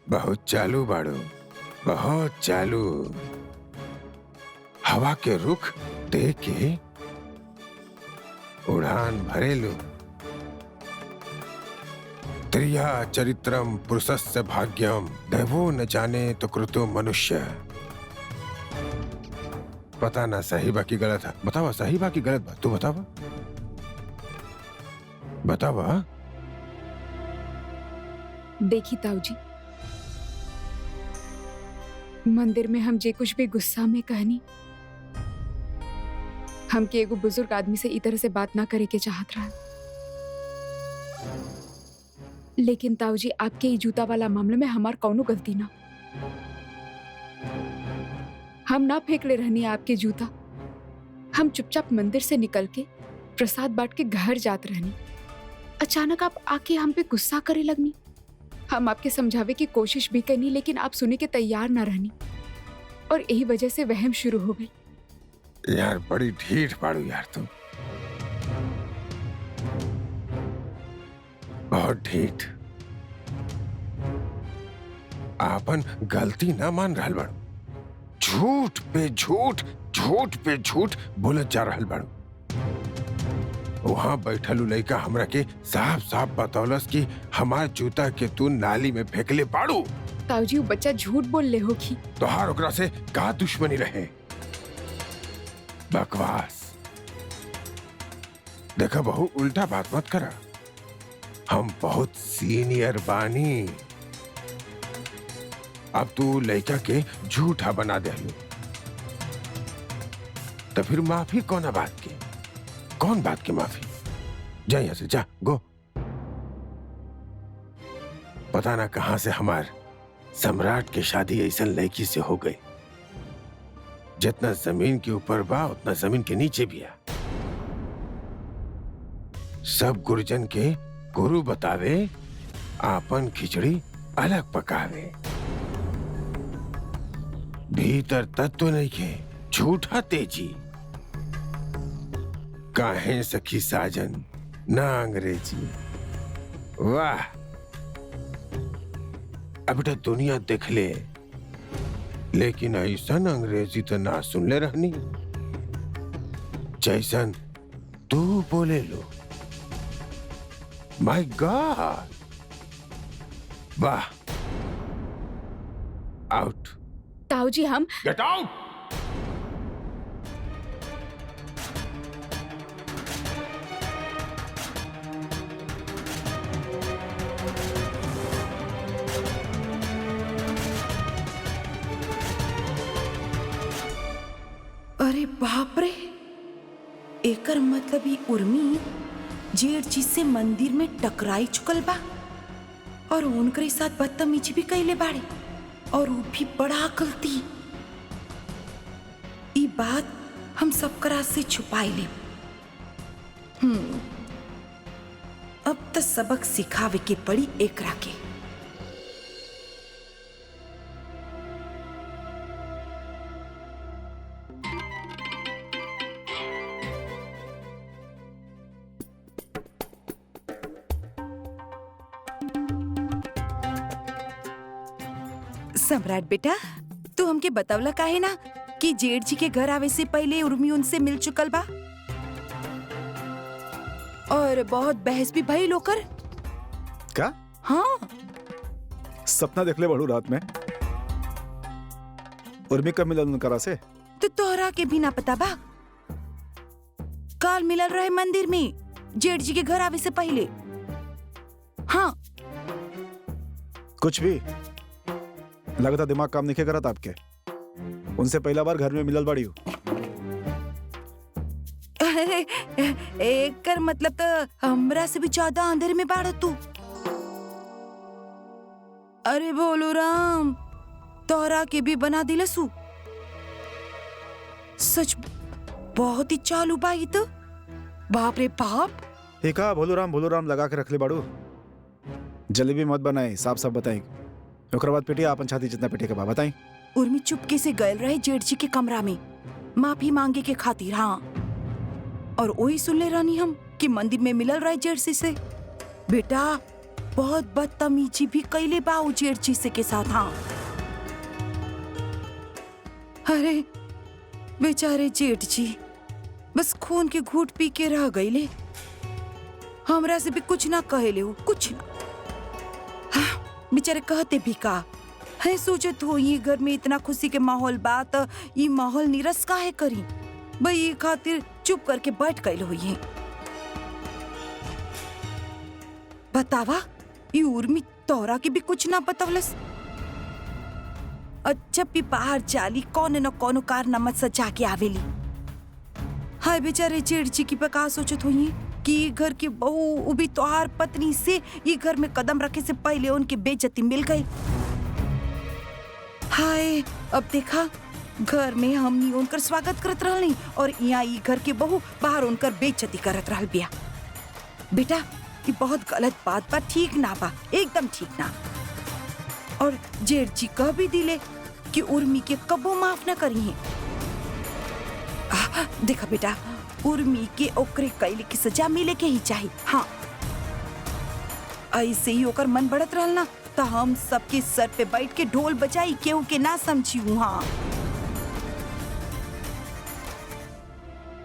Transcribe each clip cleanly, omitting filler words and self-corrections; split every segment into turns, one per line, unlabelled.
बहुत चालू बाड़ू, बहुत चालू। हवा के रुख देख के उड़ान भरेलू। त्रिया चरित्रम पुरुषस्य भाग्यम दैवो न जाने तो कृतो मनुष्य। पता ना सही बाकी गलत है। बतावा सही बाकी गलत बा, तू बतावा बतावा।
देखी ताऊ जी, मंदिर में हम जे कुछ भी गुस्सा में कहनी, हमके एगो बुजुर्ग आदमी से ई तरह से बात ना करे के चाहत रहा। लेकिन ताऊ जी, आपके ई जूता वाला मामले में हमार कौनो गलती ना। हम ना फेंकले रहनी आपके जूता। हम चुपचाप मंदिर से निकल के प्रसाद बांट के घर जात रहनी। अचानक आप आके हम पे गुस्सा करे लगनी। हम आपके समझावे की कोशिश भी करनी, लेकिन आप सुने के तैयार ना रहनी, और यही वजह से वहम शुरू हो गई।
यार बड़ी ढीठ पाड़ू यार तुम, बहुत ढीठ। आपन गलती ना मान रहल बाड़ू, झूठ पे झूठ, झूठ पे झूठ बोलत जा रहल बाड़ू। वहां बैठल लड़का हमरा के साफ साफ बतौलस कि हमार जूता के तू नाली में फेंकले बाड़ू।
ताऊ जी, वो बच्चा झूठ बोल ले होगी।
तोहार ओकरा से का दुश्मनी रहे? बकवास। देखा बहू, उल्टा बात मत करा। हम बहुत सीनियर बानी। अब तू लड़का के झूठा बना दे, तो फिर माफी कौन बात की? कौन बात की माफी? जा यहां से, जा गो। पता ना कहां से हमार सम्राट की शादी ऐसा लड़की से हो गई। जितना जमीन के ऊपर बा उतना जमीन के नीचे भी है। सब गुरुजन के गुरु बतावे, आपन खिचड़ी अलग पकावे। भीतर तत्व नहीं के झूठा तेजी। काहे सखी साजन ना अंग्रेजी। वाह, अब तो दुनिया देख ले, लेकिन ऐसा अंग्रेजी तो ना सुन ले रहनी जैसन तू बोले लो। माय गॉड, वाह। आउट।
ताऊ जी, हम
गेट आउट।
अरे बाप रे, एकर मतलब ही उर्मी जेठ जी से मंदिर में टकराई चुकल बा और उनके साथ बदतमीजी भी कैले बाड़े, और वो भी बड़ा गलती। ई बात हम सबकरा से छुपाई ले। अब तो सबक सिखावे के पड़ी एकरा के। सम्राट बेटा, तू हमके बतवला काहे ना कि जेठ जी के घर आवे से पहले उर्मी उनसे मिल चुकल बा, और बहुत बहस भी भई लोकर।
क्या?
हाँ,
सपना देख ले बड़ू रात में। उर्मी कब मिलल उनकरा से?
तो तोहरा के भी ना पता बा? काल मिलल रहे मंदिर में जेठ जी के घर आवे से पहले। हाँ,
कुछ भी लगता दिमाग काम नहीं करत आपके। उनसे पहला बार घर में मिलल बड़ी हो।
एकर मतलब तो हमरा से भी ज्यादा अंधेरे में बाड़ तू। अरे बोलो राम, तोहरा के भी बना दिलसू। सच बहुत ही चालू बाई तो। बाप रे बाप।
ठीक है, भोलू राम लगा के रख ले बाड़ू। जलेबी मत बनाए, साफ साफ बताई। ओकरा बाद पिटिया अपन छाती जितना पिटे के बा बताई।
उर्मी चुपके से गए रहे जेठ जी के कमरा में माफी मांगे के खातिर। हाँ, और वही सुन ले रानी हम कि मंदिर में मिलल रहे जेठ जी से। बेटा, बहुत बदतमीजी भी कैले बा उ जेठ जी से के साथ। हाँ, अरे बेचारे जेठ जी बस खून के घूंट पी के रह गईले, हमरा से भी कुछ ना कहेले हो, कुछ ना। हाँ, बेचारे कहते भी का है, सोचत हो ये घर में इतना खुशी के माहौल बा त ये माहौल निरस काहे करी, भाई ये खातिर चुप करके बैठ गए हो। ये बतावा ये उर्मी तोरा के भी कुछ ना बतवलस। जब भी बाहर जाली कौन न कौन कारनामा सजा के आवेली। हाय बेचारे जेठ जी की बका सोचत हुई कि ये घर की बहू उभी तोहार पत्नी से ये घर में कदम रखे से पहले उनकी बेइज्जती मिल गई। हाय अब देखा घर में हमनी उनकर स्वागत करत रहली और यहाँ ये घर के बहू बाहर उनकर बेइज्जती करत रहल बिया। बेटा ये बहुत गलत बात बा, ठीक ना बा, एकदम ठीक ना। और जेठ जी कह भी दिले कि उर्मी के कबो माफ न करी है। देखा बेटा उर्मी के ओकरे कैले की सजा मिले के ही चाहिए। हाँ, ऐसे ही ओकर मन बढ़त रहल ना तो हम सबके सर पे बैठ के ढोल बजाई केहू के ना समझी हूँ। हाँ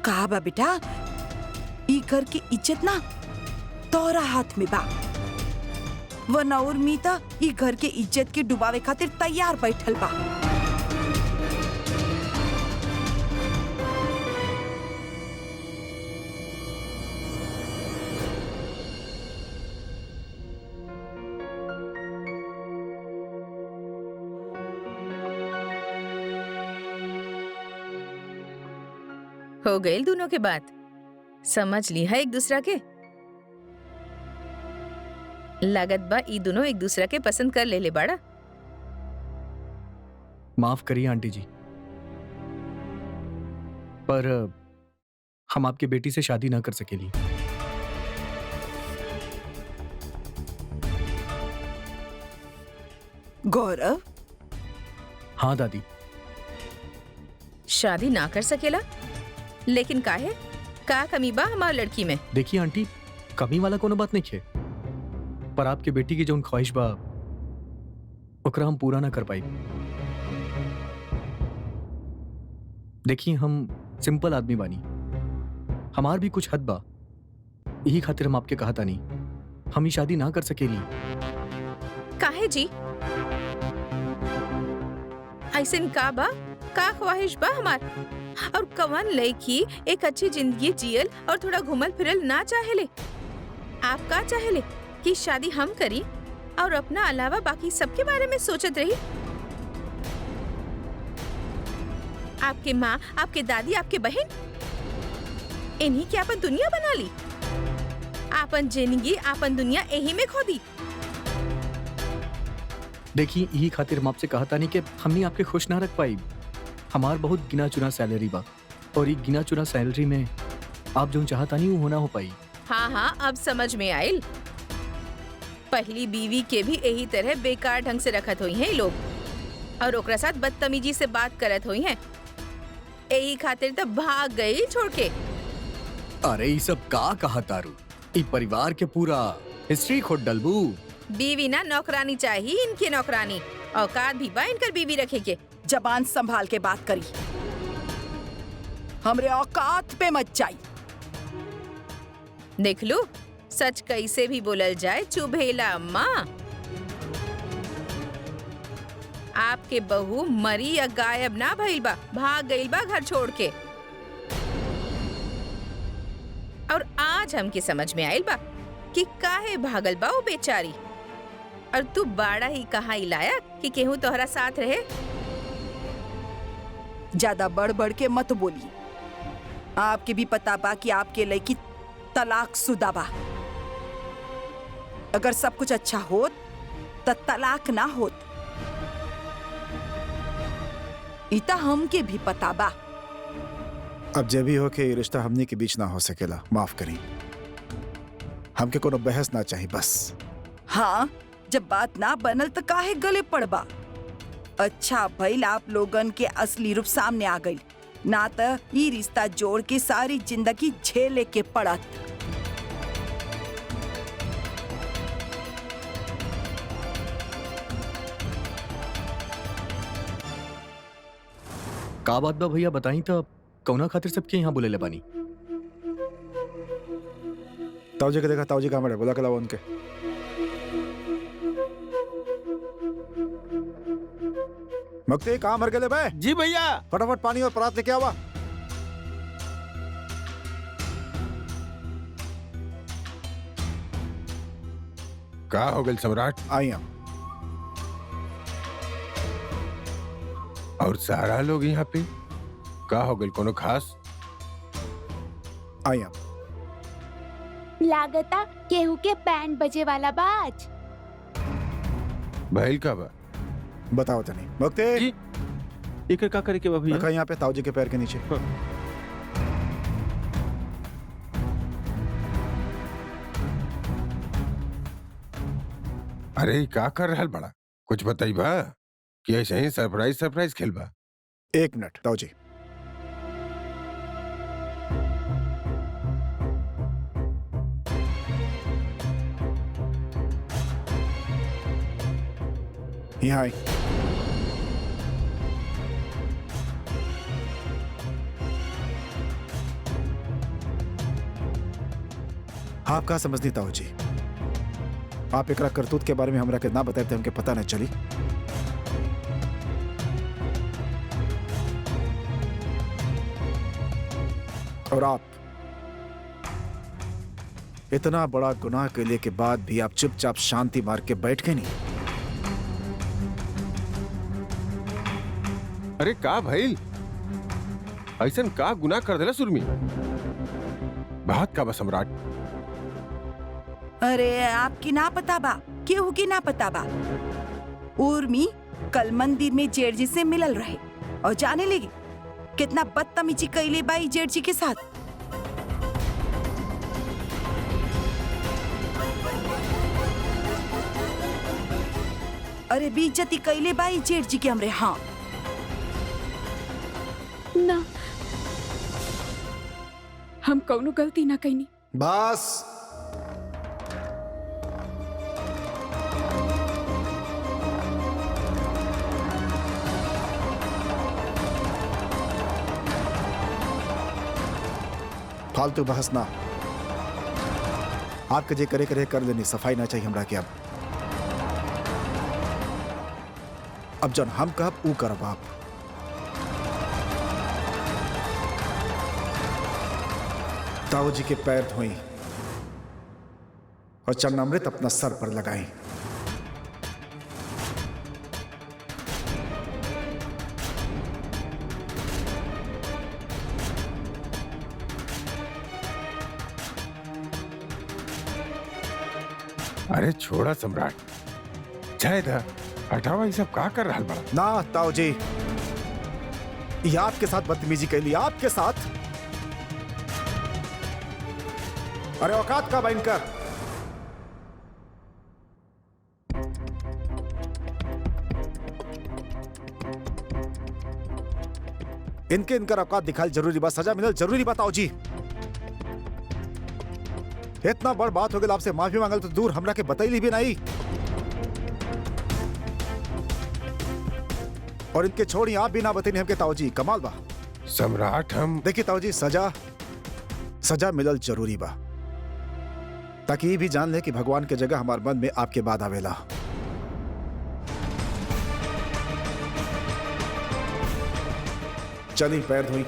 कहा बा बेटा ई घर की इज्जत ना तोरा हाथ में बा, वरना उर्मी त ई घर के इज्जत के डुबावे खातिर तैयार बैठल बा।
हो गई दोनों के बात, समझ ली है एक दूसरा के। लागत बा ई दोनों एक दूसरा के पसंद कर ले बाड़ा।
माफ करिए आंटी जी, पर हम आपकी बेटी से शादी ना कर सकेली।
गौरव
हाँ दादी।
शादी ना कर सकेला? लेकिन काहे? का कमी बा हमार लड़की में?
देखिए आंटी, कमी वाला कोनो बात नहीं है, पर आपके बेटी की जो ख्वाहिश बा ओकरा हम पूरा ना कर पाई। देखिए हम सिंपल आदमी बानी, हमार भी कुछ हद बा, यही खातिर हम आपके कहता नहीं हम ही शादी ना कर सकेली।
काहे जी? ऐसन का बा? का ख्वाहिश बा हमार? और कवन लड़की एक अच्छी जिंदगी जियल और थोड़ा घुमल फिरल ना चाहेले? आप का चाहेले कि शादी हम करी और अपना अलावा बाकी सबके बारे में सोचत रही? आपके माँ, आपके दादी, आपके बहन, इन्हीं की आपन दुनिया बना ली। आपन जिंदगी, आपन दुनिया यही में खो दी।
देखिए यही खातिर हम आपसे कहता नहीं कि हमने आपके खुश ना रख पाई। हमार बहुत गिना चुना सैलरी बा और ये गिना चुना सैलरी में आप जो चाहता नहीं वो होना हो पाई।
हाँ हाँ अब समझ में आयल। पहली बीवी के भी यही तरह बेकार ढंग से रखत हुई हैं लोग और ओकरा साथ बदतमीजी से बात करत हुई हैं। यही खातिर तो भाग गई छोड़ के।
अरे ये सब का कहा तारू, ये परिवार के पूरा हिस्ट्री खोद डलबू।
बीवी ना नौकरानी चाहिए, इनके नौकरानी। औकात भी बा इनकर बीवी रखे के।
जबान संभाल के बात करी, हमरे औकात पे मत जाई।
देख लो सच कैसे भी बोलल जाए चुभेला अम्मा। आपके बहू मरी या गायब ना भइल बा, भाग गइल बा घर छोड़ के। और आज हमके समझ में आइल बा कि काहे भागल बा वो बेचारी। और तू बाड़ा ही कहा लाया कि केहू तोहरा साथ रहे।
ज्यादा बढ़ बढ़ के मत बोली। आपके भी पता बा कि आपके लड़की तलाक शुदा बा। अगर सब कुछ अच्छा होत तो तलाक ना होत। इता हमके भी पता बा।
अब जब भी हो के ये रिश्ता हमने के बीच ना हो सकेला, माफ करी। हमके कोनो बहस ना चाहिए बस।
हाँ जब बात ना बनल तो काहे गले पड़बा। अच्छा भइल आप लोगन के असली रूप सामने आ गई, ना तो ये रिश्ता जोड़ के सारी जिंदगी झेले के पड़त।
का बात बा भैया बताई तो कौना खातिर सबके यहाँ बुले ले बानी?
ताऊजी के देखा, ताऊजी कहाँ बड़े, बोला के लाओ उनके। मुक्ति कहाँ मर गए बे?
जी भैया।
फटाफट पानी और परात लेके आवा।
का हो गल सम्राट?
आई हम।
और सारा लोग यहाँ पे का हो गल, कोनो खास?
आई हम।
लागता केहू के बैंड बजे वाला बाज।
भइल का बा?
बताओ तनी। मुक्ति
जी। इकर का करे के बा भैया?
रखा यहाँ पे ताऊजी के पैर के नीचे।
अरे का कर रहल बड़ा, कुछ बताई बा कि ऐसे ही सरप्राइज खेल बा?
1 मिनट ताऊजी। यहाँ आई। आप कहा समझनी ताऊजी? आप एकरा करतूत के बारे में हमरा के ना बताए थे, हमके पता न चली। और आप इतना बड़ा गुनाह के लिए के बाद भी आप चुपचाप शांति मार के बैठ गए नहीं?
अरे का भइल? ऐसन का गुनाह कर देला सुरमी? बात का बा सम्राट?
अरे आपकी ना पता बा, केहू की ना पता बा। उर्मी कल मंदिर में जेठ जी से मिलल रहे और जाने लगी कितना बदतमीजी कैले बाई जेठ जी के साथ। अरे बेइज्जती कैले बाई जेठ जी के हमरे। हाँ
ना, हम कौनो गलती ना कईनी।
बस फालतू बहस ना। आपके जे करे करे कर लेनी, सफाई ना चाहिए हमरा के। अब जन हम कहब ऊ करब आप। ताऊ जी के पैर धोई और चरणामृत अपना सर पर लगाई।
अरे छोड़ा सम्राट, जाए दा, हटावा। ये सब का कर रहल बड़ा?
ना ताऊ जी, ये आपके साथ बदतमीजी कैली, आपके साथ। अरे औकात का बैंकर। इनके इनकर औकात दिखाल जरूरी बात, सजा मिलल जरूरी बात। ताऊ जी इतना बड़ बात हो गई, आपसे माफी मांगल तो दूर, हमरा के बतैली भी नहीं। और इनके छोड़ी आप भी ना बतैनी हमके। ताऊ जी कमाल बा।
सम्राट हम
देखिए ताऊ जी, सजा मिलल जरूरी बा, ताकि ये भी जान ले कि भगवान के जगह हमारे मन में आपके बाद आवेला। चली पैर धोई।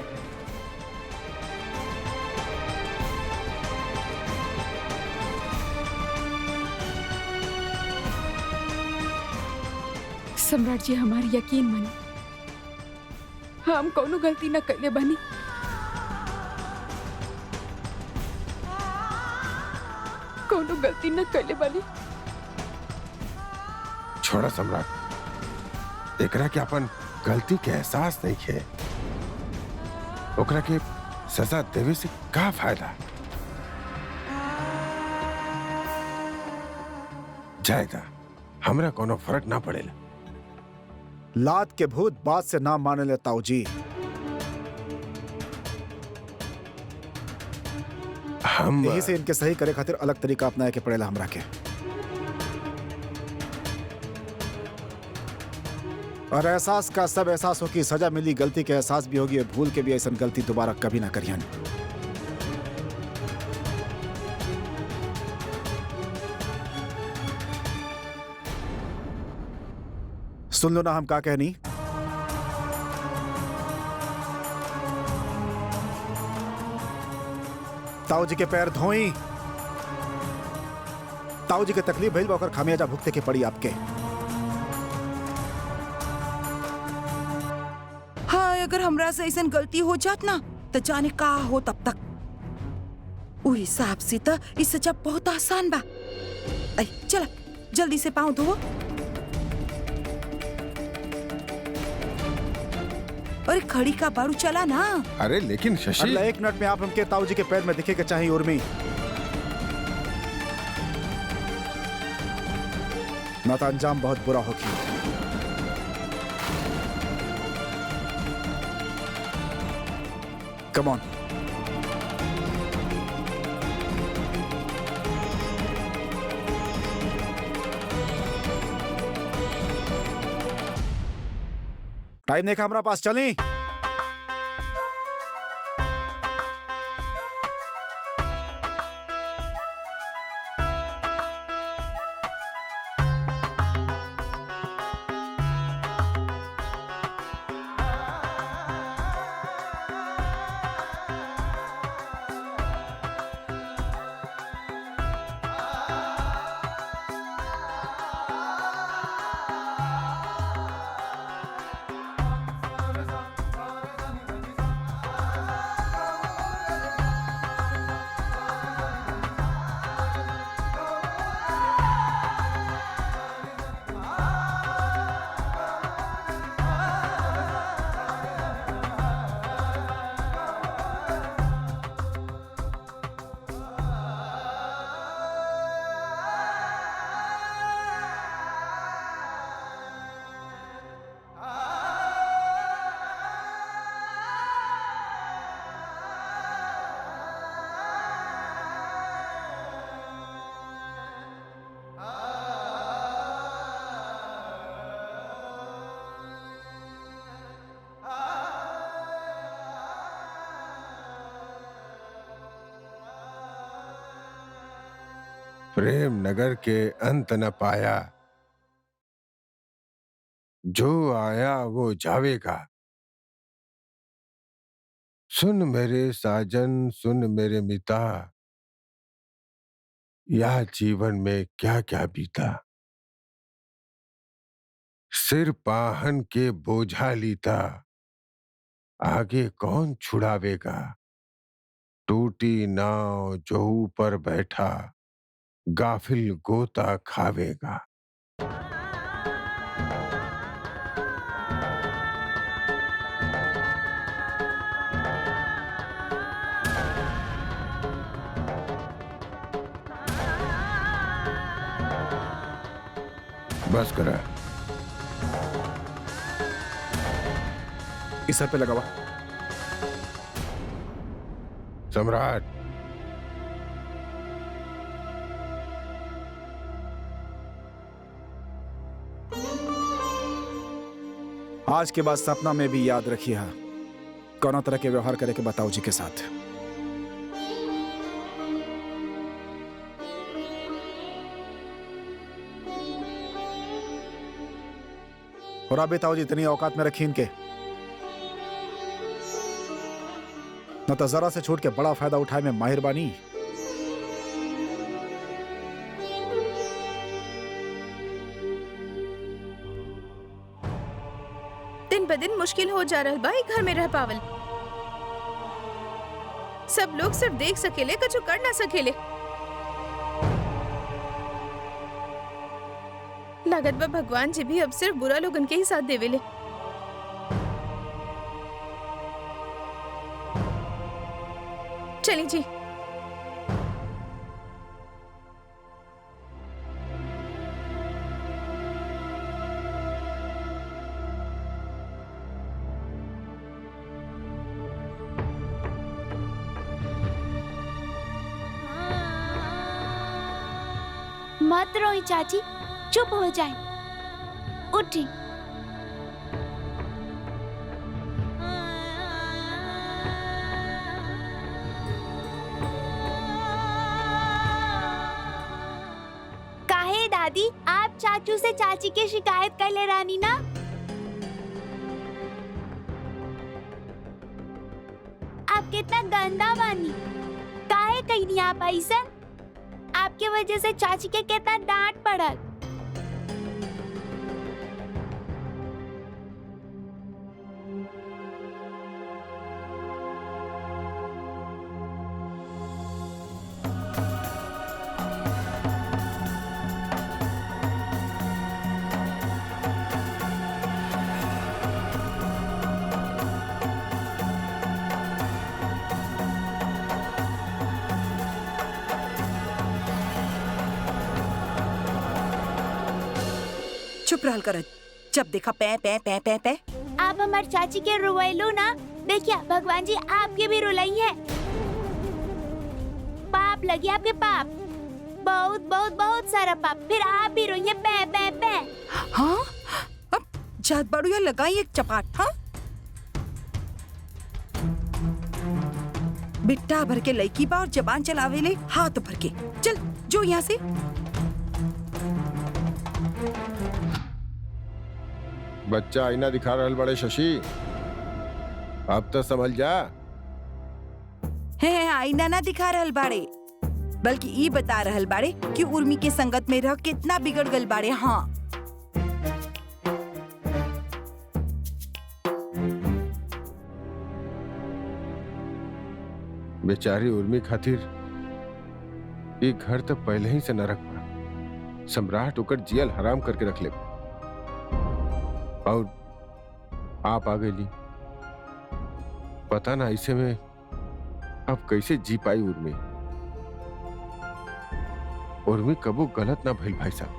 सम्राट जी हमारी यकीन मानी, हम कौनो गलती न कैले बनी। कौनो गलती न कैले बनी।
छोड़ा सम्राट, एकरा के अपन गलती के एहसास नहीं खे, ओकरा के सजा देवे से का फायदा? जायदा, हमरा कोनो फर्क ना पड़ेला।
लात के भूत बात से ना माने ले ताऊ जी।
हम
यही से इनके सही करे खातिर अलग तरीका अपनाए के पड़ेला हमरा के। और एहसास का सब एहसास हो कि सजा मिली, गलती के एहसास भी होगी और भूल के भी ऐसा गलती दोबारा कभी ना करियन। सुन लो ना हम का कहनी। ताऊ जी के पैर धोई। ताऊ जी के तकलीफ भइल बा, ओकर खामियाजा भुगते के पड़ी आपके।
हाँ, अगर हमरा से ऐसा गलती हो जात ना तो जाने का हो तब तक। उस हिसाब से तो इस सजा बहुत आसान बा। ऐ चल जल्दी से पाँव धो। अरे खड़ी का बारू चला ना।
अरे लेकिन शशि,
अगला 1 मिनट में आप हमके ताऊ जी के पैर में दिखे के चाहिए उर्मी, ना तो अंजाम बहुत बुरा होगी। Come on. टाइम देखा हमारा पास, चलें।
प्रेम नगर के अंत न पाया, जो आया वो जावेगा। सुन मेरे साजन, सुन मेरे मिता, या जीवन में क्या क्या बीता। सिर पाहन के बोझा लीता, आगे कौन छुड़ावेगा। टूटी नाव जो ऊपर बैठा, गाफिल गोता खावेगा। बस करा।
इस सर पे लगा हुआ।
सम्राट,
आज के बाद सपना में भी याद रखिए कौन तरह के व्यवहार करे के बताओ जी के साथ। और आप बताओ जी इतनी औकात में रखी इनके, न तो जरा से छूट के बड़ा फायदा उठाए में माहिर बानी।
दिन ब दिन मुश्किल हो जा रहा बा घर में रह पावल। सब लोग सिर्फ देख सकेले, कुछ कर ना सकेले। लागत बा भगवान जी भी अब सिर्फ बुरा लोगन के ही साथ देवेले। चली जी।
मत रोई चाची, चुप हो जाए। उठी, चाचू से चाची के शिकायत कर ले रानी ना। आप कितना गंदा बानी, काहे कहीं नहीं आप ऐसा? आपके वजह से चाची के कितना डांट पड़ल।
चुप रहल करत, जब देखा पै पै पै पै पै।
आप हमार चाची के रुवैलो ना, देखिए भगवान जी आपके भी रुलाई है। पाप लगी आपके, पाप बहुत बहुत बहुत सारा पाप, फिर आप भी रोइए पै पै पै।
हाँ, अब जात बाड़ू या लगाई एक चपाट। हाँ, बिट्टा भर के लड़की बा और जबान चलावे ले हाथ भर के। चल जो यहाँ से।
बच्चा आईना दिखा रहल बड़े शशि, अब तो समझ जा।
है आईना ना दिखा रहल बाड़े, बल्कि ई बता रहल बाड़े कि उर्मी के संगत में रह कितना बिगड़ गल बाड़े। हाँ,
बेचारी उर्मी खातिर ये घर तो पहले ही से न रख पा। सम्राट होकर जियल हराम करके रख ले, और आप आ गई। पता ना ऐसे में अब कैसे जी पाई उर्मी। उर्मी कबू गलत ना भइल भाई साहब,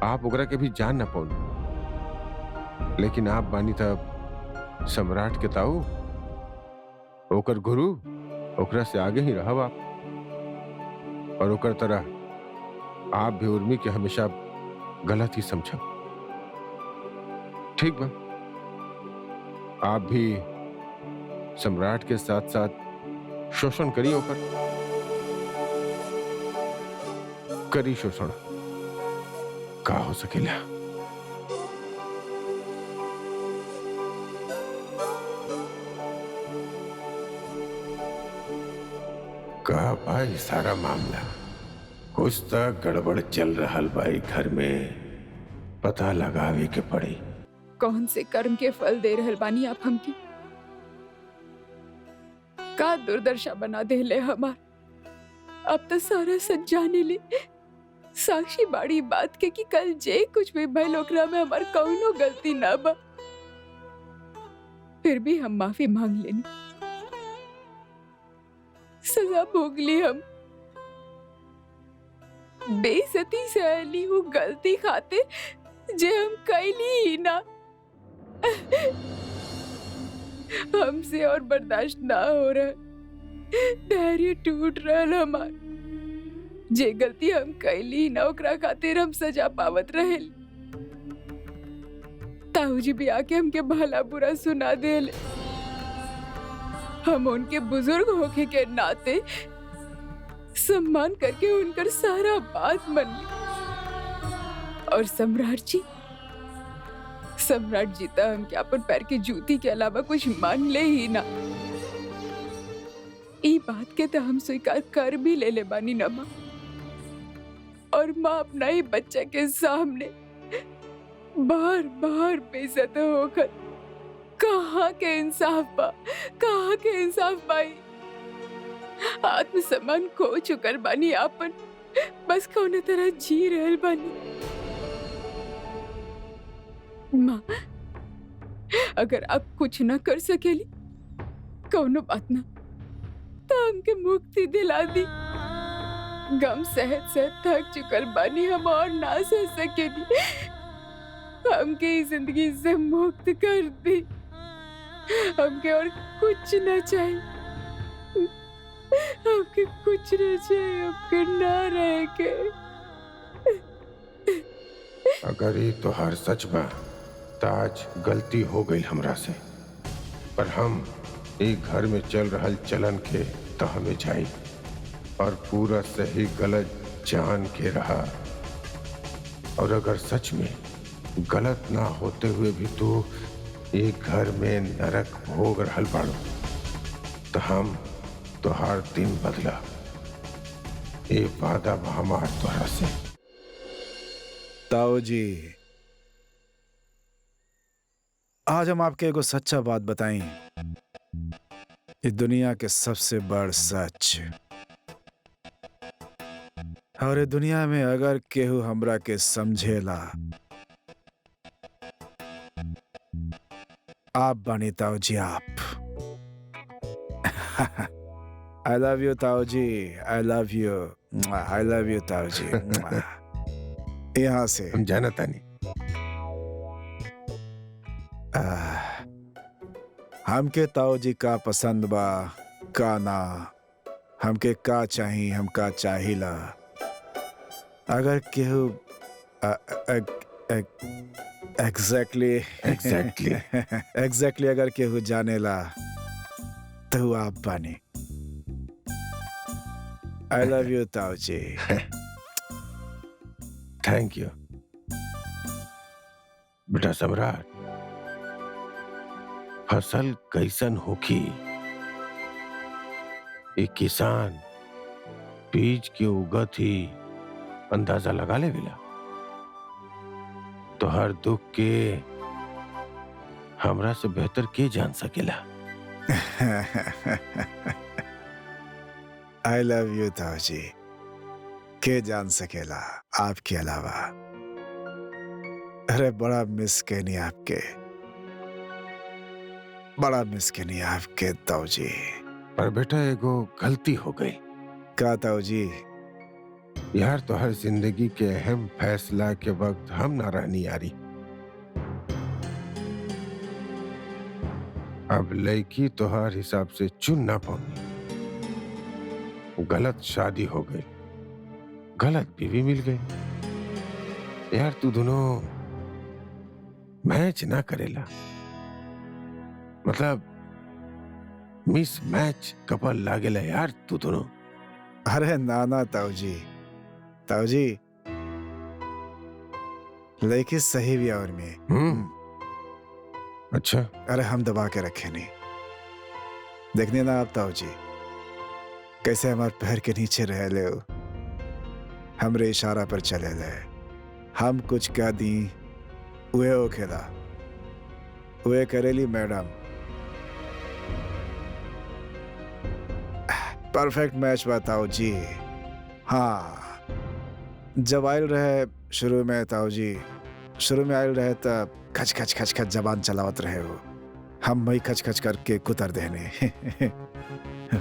आप ओकरा के भी जान ना पाऊनी, लेकिन आप बानी तब सम्राट के ताऊ, ओकर गुरु, ओकरा से आगे ही रहब आप। और ओकर तरह आप भी उर्मी के हमेशा गलत ही समझब। ठीक बा, आप भी सम्राट के साथ साथ शोषण करिए, ओकर करी शोषण, का हो सकेला। का भाई सारा मामला कुछ तक गड़बड़ चल रहा भाई, घर में पता लगावे के पड़ी।
कौन से कर्म के फल दे रहल बानी आप हमके? का दुर्दशा बना देले हमार। अब तो सारा सच जाने ले, साक्षी बाड़ी बात के कि कल जे कुछ भी भइल ओकरा में हमार कौनो गलती ना बा। फिर भी हम माफी मांग लेनी, सजा भोग ली। हम बेइज्जती से आली हूँ गलती खातिर जे हम कैली ही ना। हमसे और बर्दाश्त ना हो रहा, धैर्य टूट रहा हमार। जे गलती हम कैली ना ओकरा खातिर हम सजा पावत रहे। ताऊ जी भी आके हमके भला बुरा सुना देले। हम उनके बुजुर्ग होके के नाते सम्मान करके उनकर सारा बात मान ली। और सम्राट जी तो हमके अपन पैर की जूती के अलावा कुछ मान ले ही ना। ई बात के तो हम स्वीकार कर भी ले बानी ना माँ। और माँ अपना ही बच्चे के सामने बार बार बेइज्जत होकर कहाँ के इंसाफ बा, कहाँ के इंसाफ पाई। आत्मसम्मान खो चुकल बानी आपन, बस कौन तरह जी रहल बानी। माँ अगर आप कुछ ना कर सकेली कौनो बात ना, तो हमके मुक्ति दिला दी। गम सहत सहत थक चुकल बानी हम और ना सह सकेली। हमके इस जिंदगी से मुक्त कर दी। हमके और कुछ ना चाहिए, हमके कुछ ना चाहिए, हमके ना रह के।
अगर ये तो हर सच बा ताज गलती हो गई हमरा से, पर हम एक घर में चल रहल चलन के तो हमें जाई और पूरा सही गलत जान के रहा। और अगर सच में गलत ना होते हुए भी तू एक घर में नरक भोग रहल बाड़ो तो हम तोहार दिन बदला। ये वादा बा हमार तोहरा से।
ताऊ जी, आज हम आपके एगो सच्चा बात बताई। इस दुनिया के सबसे बड़ सच, और ये दुनिया में अगर केहू हमरा के समझेला, आप बनी ताऊ जी, आप। आई लव यू ताऊ जी, I love you, I love you ताऊ जी। यहाँ से
हम जाना तानी।
हमके ताऊ जी का पसंद बा का ना, हमके का चाही, हम का चाहिला। अगर केहू एग्जैक्टली अगर केहू जानेला तो आप बानी। आई लव यू ताऊ जी।
थैंक यू बेटा सम्राट। फसल कैसन होखी, एक किसान बीज के उगत ही अंदाजा लगा लेवेला। तो हर दुख के हमरा से बेहतर के जान सकेला।
आई लव यू ताऊ जी। के जान सकेला आपके अलावा। अरे बड़ा मिस कैनी आपके, बड़ा मिस कैनी आपके ताऊ जी।
पर बेटा एगो गलती हो गई।
का ताऊ जी?
यार तो हर जिंदगी के अहम फैसला के वक्त हम ना रहनी यारी। अब लड़की तो हर हिसाब से चुन ना पाऊंगी। गलत शादी हो गई, गलत बीवी मिल गई। यार तू दोनों मैच ना करेला, मतलब मिस मैच कपल लागेला यार तू दोनों।
अरे नाना ताऊ जी, ताऊ जी लड़की सही भी और में।
अच्छा।
अरे हम दबा के रखे नहीं। देखने ना आप ताऊ जी कैसे हमारे पैर के नीचे रह ले हो, हमरे इशारा पर चले ले। हम कुछ कह दी उहे हो खेला, उहे करेली मैडम। परफेक्ट मैच बताओ जी। हाँ, जब आयल रहे शुरू में ताऊ जी, शुरू में आयल रहे तब खच खच खच खच जबान चलावत रहे हो। हम वही खच खच करके कुतर देने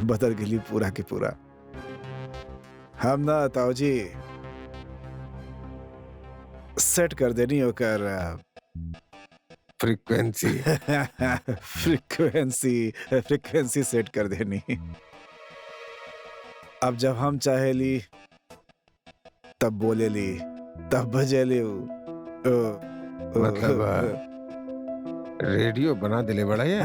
बदल गली पूरा के पूरा। हम ना ताऊ जी सेट कर देनी होकर
फ्रीक्वेंसी
फ्रीक्वेंसी सेट कर देनी। अब जब हम चाहेली तब बोलेली, तब बजेली।
मतलब रेडियो बना दिले बड़ा ये।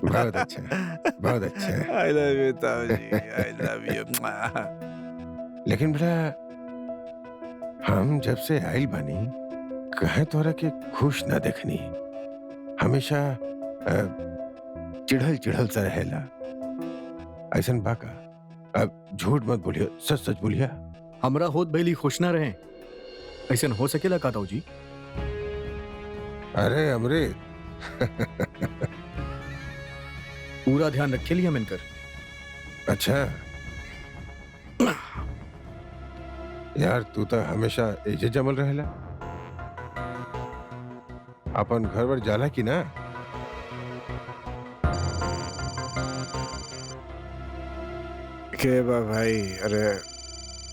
बहुत अच्छा, बहुत अच्छा।
आई लव यू ताऊ जी, आई लव यू।
लेकिन बेटा हम जब से आइल बानी कहे तोरा के खुश ना देखनी। हमेशा चिढ़ल चिढ़ल सा रहेला। ऐसन बाका। अब झूठ मत बोलियो, सच सच बोलिया।
हमरा होत भैली खुश ना रहे, ऐसा हो सकेला का ताऊ जी?
अरे अमृत
पूरा ध्यान रखे लिया मिनकर।
अच्छा यार तू तो हमेशा एजे जमल रहेला। अपन घर पर जाला की ना?
के बा भाई? अरे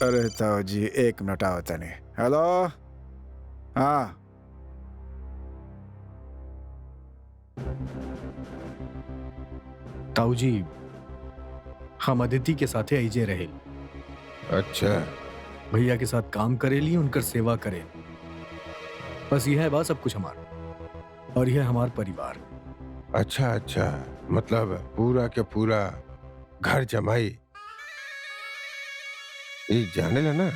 अरे ताऊ जी एक मिनट आओ तने। हेलो, हाँ
ताऊ जी हम अदिति के साथे आइजे रहे।
अच्छा
भैया के साथ काम करेली, उनकर सेवा करे। बस यह है बात, सब कुछ हमारा, और यह हमार परिवार।
अच्छा अच्छा, मतलब पूरा के पूरा घर जमाई ये जाने ला ना,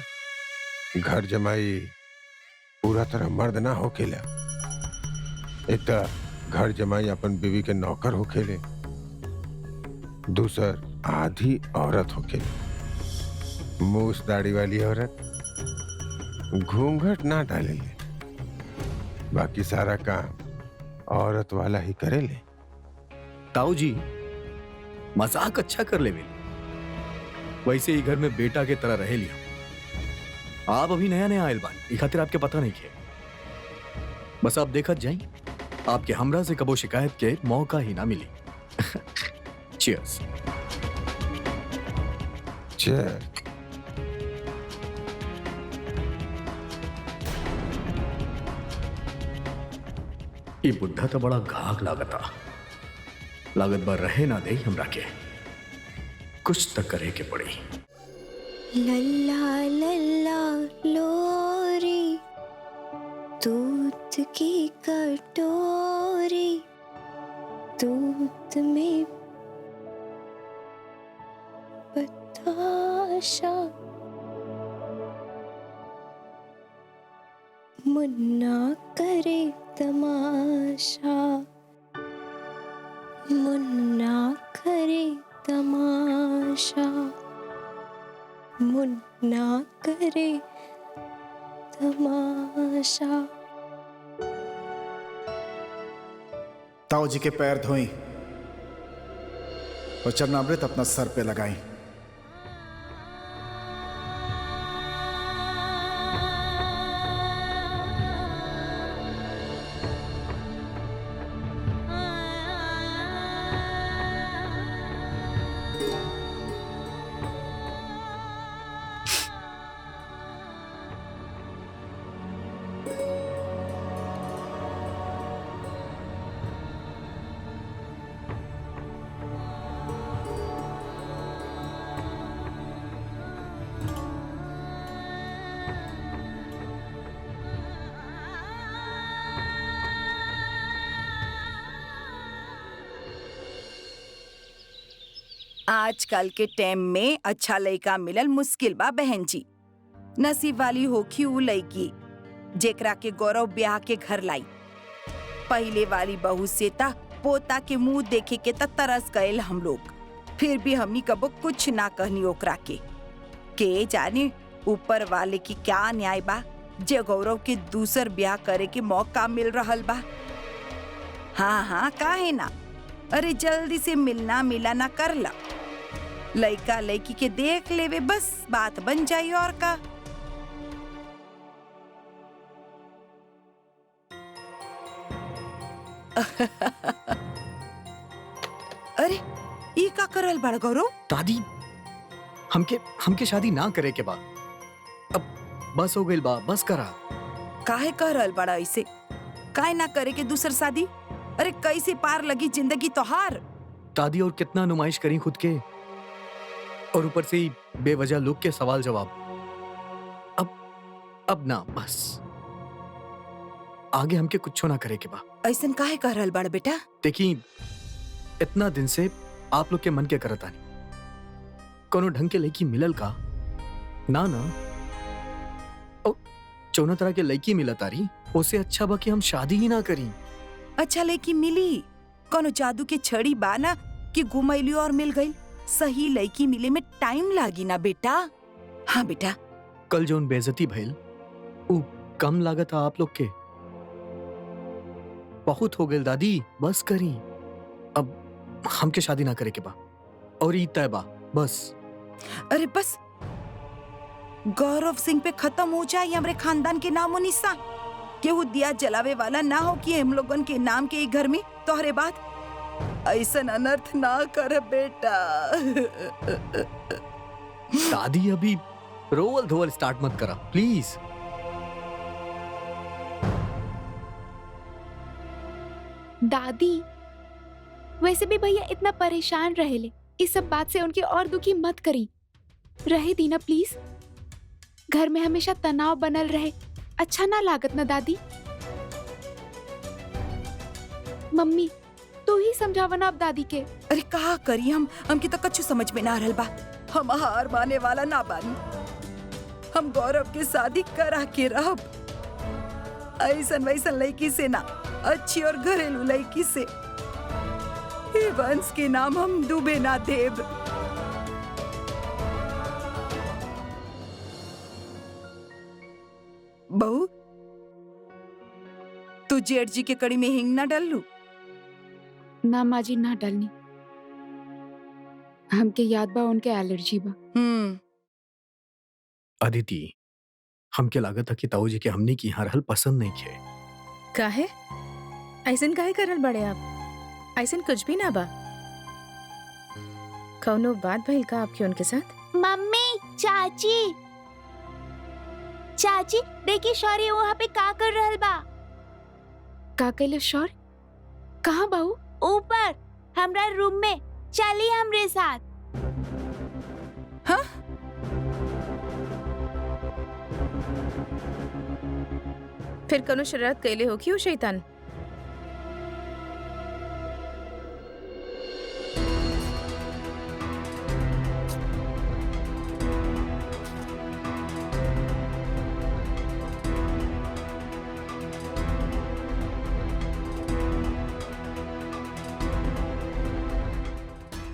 घर जमाई पूरा तरह मर्द ना होखेला। एक तो घर जमाई अपन बीवी के नौकर होखेले, दूसर आधी औरत होखेले। मूछ दाढ़ी वाली औरत घूंघट ना डालेले, बाकी सारा काम औरत वाला ही करेले।
ताऊ जी मजाक अच्छा कर ले वैसे ही घर में बेटा के तरह रह लिया। आप अभी नया नया आयल बानी, ई खातिर आपके पता नहीं किया। बस आप देखत जाई, आपके हमरा से कबो शिकायत के मौका ही ना मिली। चीयर्स।
चल
ये बुढ़ा तो बड़ा घाघ लागता, लागत बार रहे ना दे हमरा के, कुछ तक करे के पड़ी।
लल्ला लल्ला लोरी, दूध की कटोरी, दूध में बताशा, मुन्ना करे तमाशा, मुन्ना करे तमाशा, मुन्ना करे तमाशा।
ताऊ जी के पैर धोई और चरणामृत अपना सर पे लगाई।
आजकल के टाइम में अच्छा लड़का मिलल मुश्किल बा बहन जी। नसीब वाली होखी उ लड़की जेकरा के गौरव ब्याह के घर लाई। पहले वाली बहू से ता पोता के मुंह देखे के ता तरस गए हम लोग, फिर भी हमनी कबो कुछ ना कहनी ओकरा के जाने ऊपर वाले की क्या न्याय बा जे गौरव के दूसर ब्याह करे के मौका मिल रहल बा। हाँ हाँ काहे ना, अरे जल्दी से मिलना मिलाना कर ला, लड़का लड़की के देख लेवे, बस बात बन जाई और का। अरे ई का करल बड़ गौरव?
दादी हमके शादी ना करे के बाद अब बस हो गई बा, बस करा।
काहे करल बड़ा ऐसे? काहे ना करे के दूसर शादी? अरे कैसे पार लगी जिंदगी तोहार?
दादी और कितना नुमाइश करी खुद के, और ऊपर से ही बेवजह लोग के सवाल जवाब। अब ना, बस आगे हमके कुछ ना करे के बा।
ऐसन काहे करल बड़ बेटा?
देखी इतना दिन से आप लोग के मन के करत आनी, कोनो ढंग के लड़की मिलल का ना चौना तरह के लड़की मिलत आ रही, उससे अच्छा बा कि हम शादी ही ना करी।
अच्छा लड़की मिली? कोनो जादू के छड़ी बा ना कि घुमैली और मिल गई? सही लड़की मिले में टाइम लागी ना बेटा। हाँ बेटा।
कल जोन बेइज्जती भइल उ कम लागत आप लोग के? बहुत हो गई दादी, बस करी। अब हमके शादी ना करे के बा और ई तय बा, बस।
अरे बस गौरव सिंह पे खत्म हो जाए हमरे खानदान के नामो निशान। केहू दिया जलावे वाला ना हो कि हम लोगन के नाम के घर में तोहरे बात। ऐसन अनर्थ ना कर बेटा।
दादी अभी रोवल धोवल स्टार्ट मत करा प्लीज।
दादी वैसे भी भैया इतना परेशान रहेले, इस सब बात से उनके और दुखी मत करी। रहे दीना प्लीज, घर में हमेशा तनाव बनल रहे, अच्छा ना लागत ना दादी। मम्मी तू ही समझावा ना अब दादी के।
अरे कहा करी हमके तो कछु समझ में ना रहल बा। हम हार माने वाला ना बानी। हम गौरव के शादी करा के रहब। ऐसन वैसन लड़की से ना, अच्छी और घरेलू लड़की से। ये वंश के नाम हम डूबे ना देब। बहू, तू जेठ जी के कड़ी में हिंग ना डाल लू?
ना माँ जी, ना डालनी। हमके याद बा उनके एलर्जी बा।
अदिति, हमके लागत है कि ताऊ जी के हमनी की यहाँ रहल पसंद नहीं खे।
काहे ऐसन काहे करल बड़े आप? ऐसन कुछ भी ना बा। कौनो बात भइल का आपके उनके साथ?
मम्मी, चाची, चाची देखी शौर्य वहाँ पे का कर रहल बा।
का कैले शौर्य? कहाँ बाऊ?
ऊपर हमरा रूम में, चली हमरे साथ।
हाँ?
फिर कौनो शरारत कैले हो कि वो शैतान?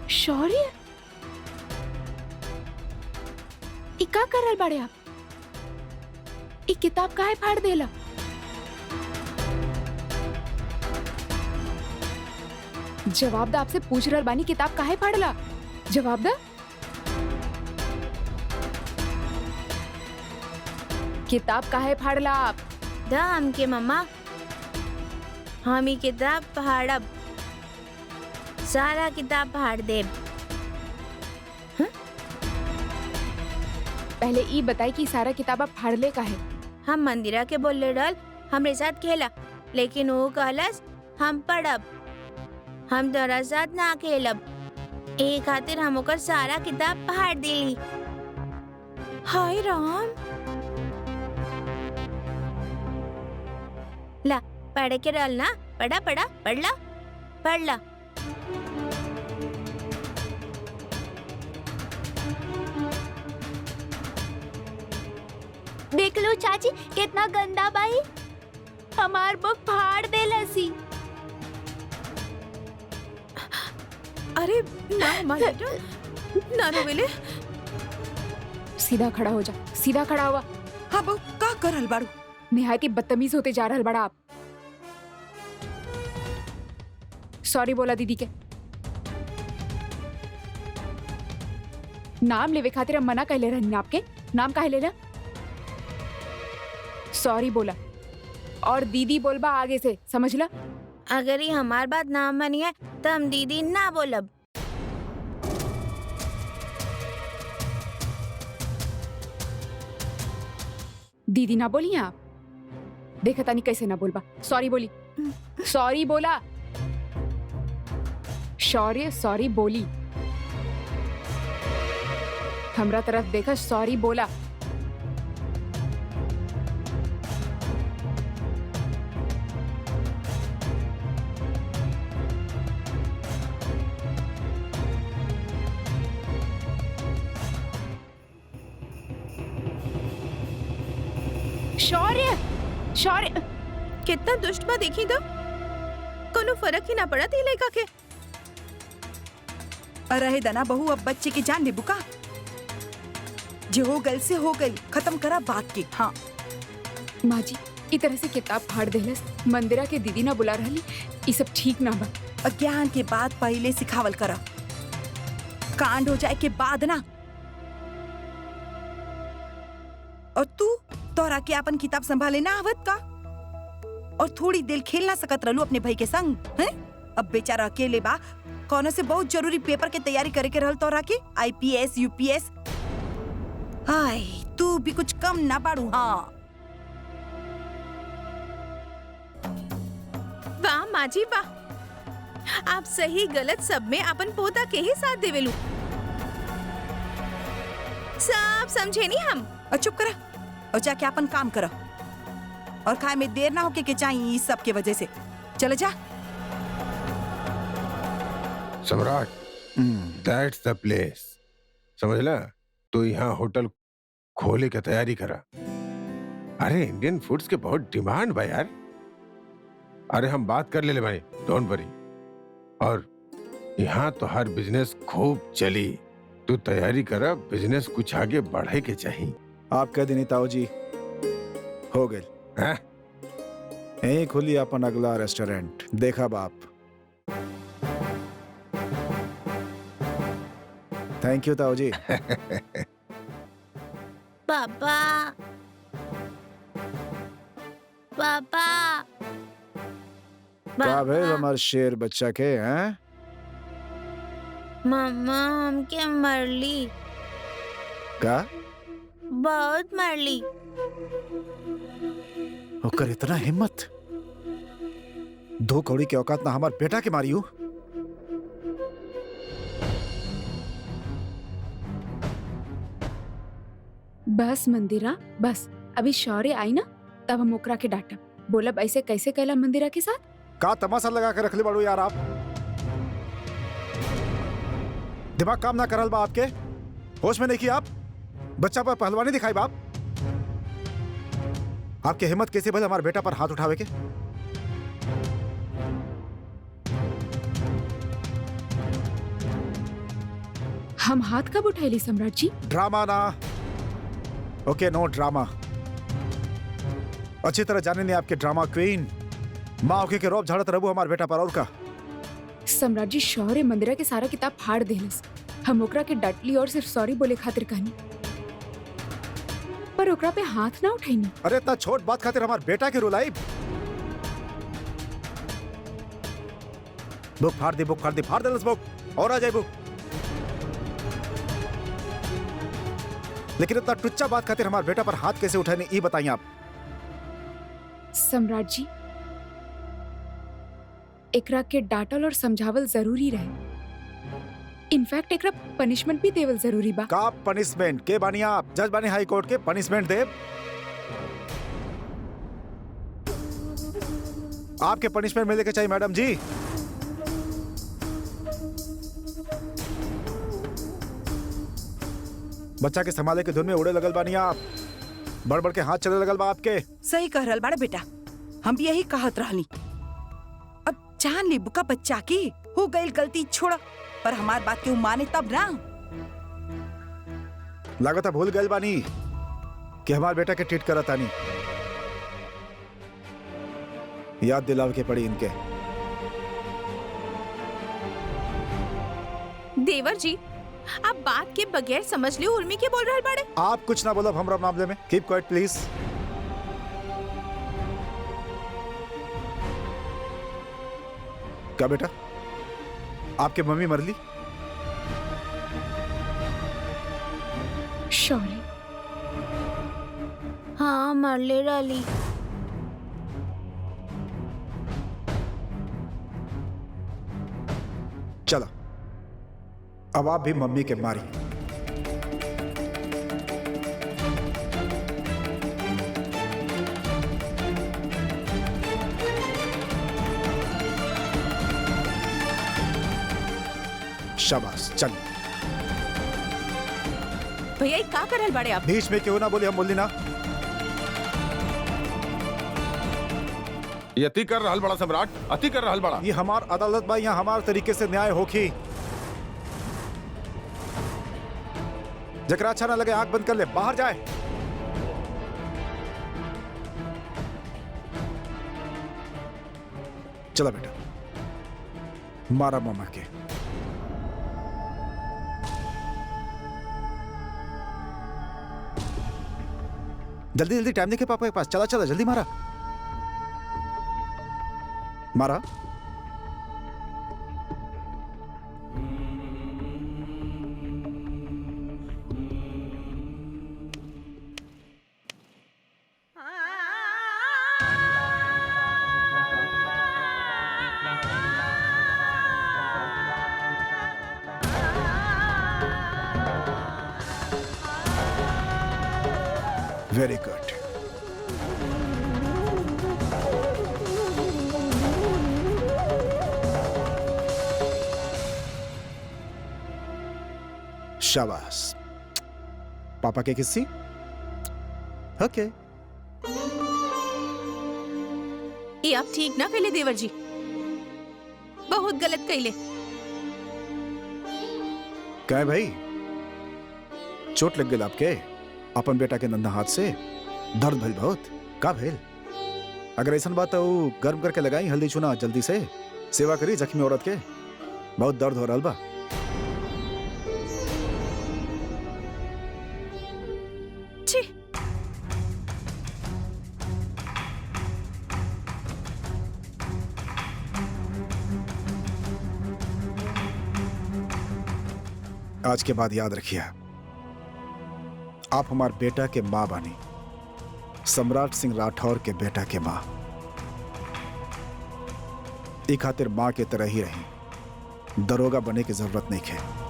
शौर्य, ई का करल बाड़े आप? ई किताब काहे फाड़ देला? जवाब दा, आपसे पूछ रहल बानी, किताब काहे फाड़ला? जवाब दा। किताब काहे फाड़ला आप?
दा हमके मम्मा, हम ही किताब पहाड़ब, सारा किताब फाड़ देब।
पहले ई बताई कि सारा किताब आप फाड़ले काहे?
हम मंदिरा के बोले रहल हमरे साथ खेला, लेकिन वो कहलस हम पढ़ब, हम तोरा साथ ना खेलब। ए खातिर हम ओकर सारा किताब फाड़ देली। हाय राम, ला पढ़ के रहल ना, पढ़ा पढ़ा पढ़ला पढ़ला।
देख लो चाची कितना गंदा बाई, हमार बुक फाड़ देलसी।
अरे ना हमारे ना रोवेले।
सीधा खड़ा हो जा, सीधा खड़ा हुआ।
हाँ बहू, का करल बाड़ू?
निहायत ही बदतमीज होते जा रहल बड़ा आप। सॉरी बोला दीदी के। नाम लेवे खातिर हम मना कहले रहनी आपके, नाम काहे लेला? सॉरी बोला और दीदी बोलबा आगे से, समझला?
अगर ये हमार बात ना मानी है तो हम दीदी ना बोलब।
दीदी ना बोली आप? देखा तानी कैसे ना बोलबा। सॉरी बोली, सॉरी बोला। शौर्य सॉरी बोली, हमरा तरफ देखा, सॉरी बोला। शौर्य, शौर्य
कितना दुष्ट बा देखी तो, कोनो फर्क ही ना पड़ा थी लड़का के।
रहे दना बहू, अब बच्चे की जान ले बुका। जो हो गल से हो गई, खत्म करा बात की। हाँ
माँ जी, ई तरह से किताब फाड़ देलस, मंदिरा के दीदी ना बुला रहली, ई सब ठीक ना बा।
अज्ञान के बाद पहले सिखावल करा, कांड हो जाए के बाद ना। और तू तोरा के अपन किताब संभाले ना आवत का? और थोड़ी देर खेल ना सकत रहलू अपने भाई के संग हैं? अब बेचारा अकेले बा, कौन से बहुत जरूरी पेपर के तैयारी करे के रहल तोरा के, IPS UPS। हाय, तू भी कुछ कम ना बाड़ू। हाँ
वाह माँ जी वाह, आप सही गलत सब में अपन पोता के ही साथ देवेलू। सब समझे नहीं हम।
और चुप करा और जाके अपन काम करा, और खाए में देर ना होके के चाहिए इस सब के वजह से। चले जा।
सम्राट, दैट्स द प्लेस, समझला? तो यहाँ होटल खोले की तैयारी करा। अरे इंडियन फूड्स के बहुत डिमांड बा यार। अरे हम बात कर ले भाई, डोंट वरी। और यहाँ तो हर बिजनेस खूब चली। तू तैयारी करा, बिजनेस कुछ आगे बढ़े के चाहिए।
आप कह दी ताऊ जी, हो गए।
हैं?
यही खुली अपन अगला रेस्टोरेंट, देखा बाप। थैंक यू ताऊ जी।
पापा पापा
का भेल हमार शेर बच्चा के हैं?
मम्मा हमके मरली,
का
बहुत मरली।
ओकर इतना हिम्मत, 2 कौड़ी के औकात ना हमार बेटा के मारी हूँ।
बस मंदिरा बस, अभी शौर्य आई ना तब हम ओकरा के डांटब। बोलब ऐसे कैसे कैला मंदिरा के साथ।
का तमाशा लगा के रख ले बाड़ू यार आप। दिमाग काम ना करल बा आपके? होश में नहीं की आप? बच्चा पर पहलवानी दिखाई बाप। आपके हिम्मत कैसे भले हमारे बेटा पर हाथ उठावे के?
हम हाथ कब उठैली सम्राट जी?
ड्रामा ना। ओके, नो ड्रामा। अच्छी तरह जाने नहीं आपके ड्रामा क्वीन। माँ के रोब झाड़त रहू हमारे बेटा पर, और का?
सम्राट जी शौर्य मंदिरा के सारा किताब फाड़ देलस। हम ओकरा के डटली और सिर्फ सॉरी बोले खातिर कहनी, पर ओकरा पे हाथ ना उठैनी।
अरे इतना छोट बात खातिर हमारे बेटा के रुलाई। बुक फाड़ दी, बुक फाड़ दी, फाड़ देलस बुक, और आ जाए बुक। लेकिन इतना टुच्चा बात खातिर हमारे बेटा पर हाथ कैसे उठाने, ये बताइए आप।
सम्राट जी एकरा के डांटल और समझावल जरूरी रहे। इनफैक्ट एकरा पनिशमेंट भी देवल जरूरी बा।
का पनिशमेंट के बानी आप? जज बानी हाई कोर्ट के, पनिशमेंट दे? आपके पनिशमेंट मिलने के चाहिए मैडम जी। बच्चा के संभाले के धुन में उड़े लगल बानी आप। बढ़ बढ़ के हाथ चले लगल बा आपके।
सही कह रहल बाड़ा बेटा, हम भी यही कहत रहनी। अब जान ले बुका बच्चा की हो गई गलती छोड़, पर हमार बात के माने तब ना।
लागत भूल गए बानी कि हमारे बेटा के ट्रीट करत आनी। याद दिलाव के पड़ी इनके।
देवर जी आप बात के बगैर समझ लियो उर्मी के बोल रहल बाड़े।
आप कुछ ना बोलो हमरा मामले में। Keep quiet please. क्या बेटा, आपके मम्मी मरली?
शौर्य
हाँ मरले रही।
चलो अब आप भी मम्मी के मारी। शाबाश, चल।
भैया ये का करल बाड़े आप?
बीच में क्यों ना बोली, हम बोली ना।
ये अति कर रहल बड़ा सम्राट, अति कर रहल बड़ा।
ये हमार अदालत बा, यहाँ हमार तरीके से न्याय होखी। जकरा अच्छा ना लगे आंख बंद कर ले, बाहर जाए। चला बेटा, मारा मामा के। जल्दी जल्दी, टाइम देखे पापा के पास। चला चला जल्दी मारा मारा। Very good. शाबाश। पापा के किस्सी ओके।
ये आप ठीक ना कैले देवर जी, बहुत गलत कैले।
क्या है भाई, चोट लग गई आपके? अपन बेटा के नन्हा हाथ से दर्द भइल बहुत? का भइल? अगर ऐसा बात है वो गर्म करके लगाई हल्दी चूना, जल्दी से सेवा करी जख्मी औरत के, बहुत दर्द हो रहा बा।
छी,
आज के बाद याद रखिए, आप हमारे बेटा के माँ बानी, सम्राट सिंह राठौर के बेटा के माँ। एक खातिर माँ के तरह ही रही, दरोगा बने की जरूरत नहीं है।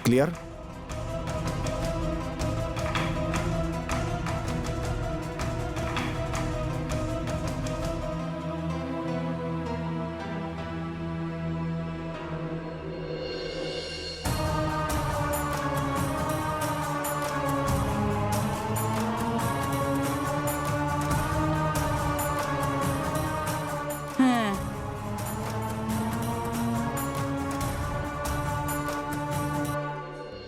क्लियर?
हाँ,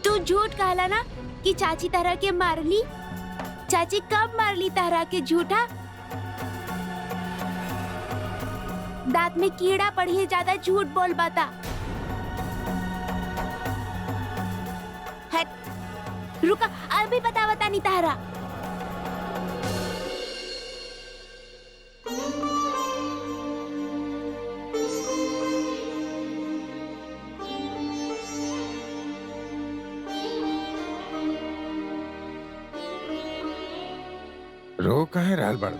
तू झूठ कहला ना कि चाची तरह के मार ली। चाची कब मार ली तरह के झूठा? दांत में कीड़ा पड़ी है, ज्यादा झूठ बोल बता। हट, रुका, अभी बता नहीं तारा।
रो कहे रहल बाड़ू?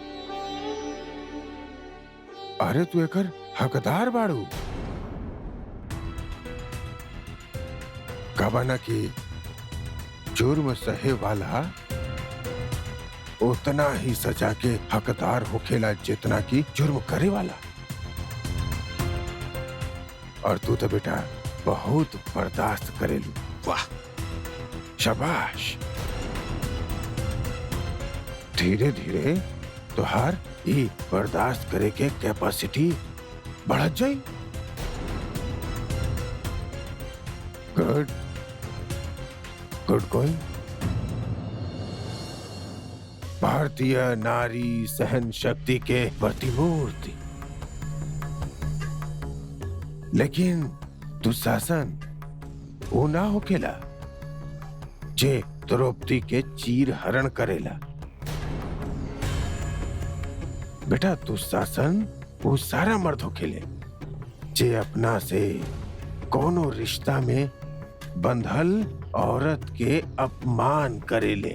अरे तू एकर हकदार बाड़ू। कबाना की जुर्म सहे वाला उतना ही सजा के हकदार होखेला जितना की जुर्म करे वाला। और तू तो बेटा बहुत बर्दाश्त करेलू। वाह, शाबाश। धीरे धीरे तुहार ये बर्दाश्त करे के कैपेसिटी बढ़त जाई। Good good going. भारतीय नारी सहन शक्ति के प्रतिमूर्ति। लेकिन दुशासन वो ना होखेला जे द्रौपदी के चीर हरण करेला। बेटा दुशासन वो सारा मर्द होखेले जे अपना से कोनो रिश्ता में बंधल औरत के अपमान करेले।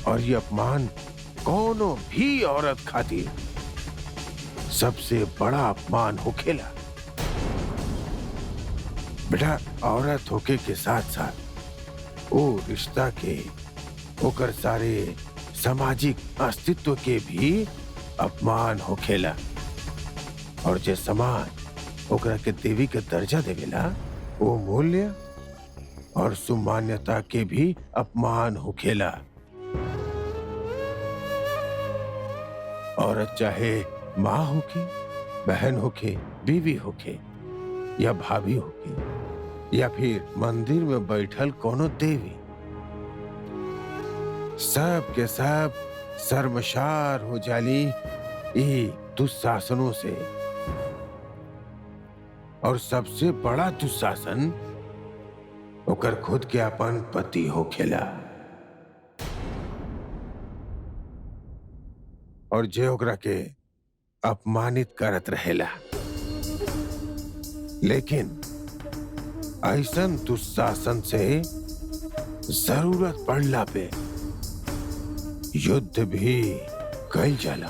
और ये अपमान कोनो भी औरत खातिर सबसे बड़ा अपमान होखेला। बेटा औरत होके के साथ साथ वो रिश्ता के, ओकर सारे सामाजिक अस्तित्व के भी अपमान होखेला। और जे समाज ओकरा के देवी के दर्जा देवेला, वो मूल्य और सुमान्यता के भी अपमान होखेला। औरत चाहे माँ होके, बहन होके, बीवी होके या भाभी होके या फिर मंदिर में बैठल कोनो देवी, सब के सब शर्मसार हो जाली ई दुशासनों से। और सबसे बड़ा दुशासन ओकर खुद के अपन पति होखेला। और जे ओकरा के अपमानित करत रहेला। लेकिन ऐसन दुशासन से जरूरत पड़ला पे युद्ध भी कईल जाला।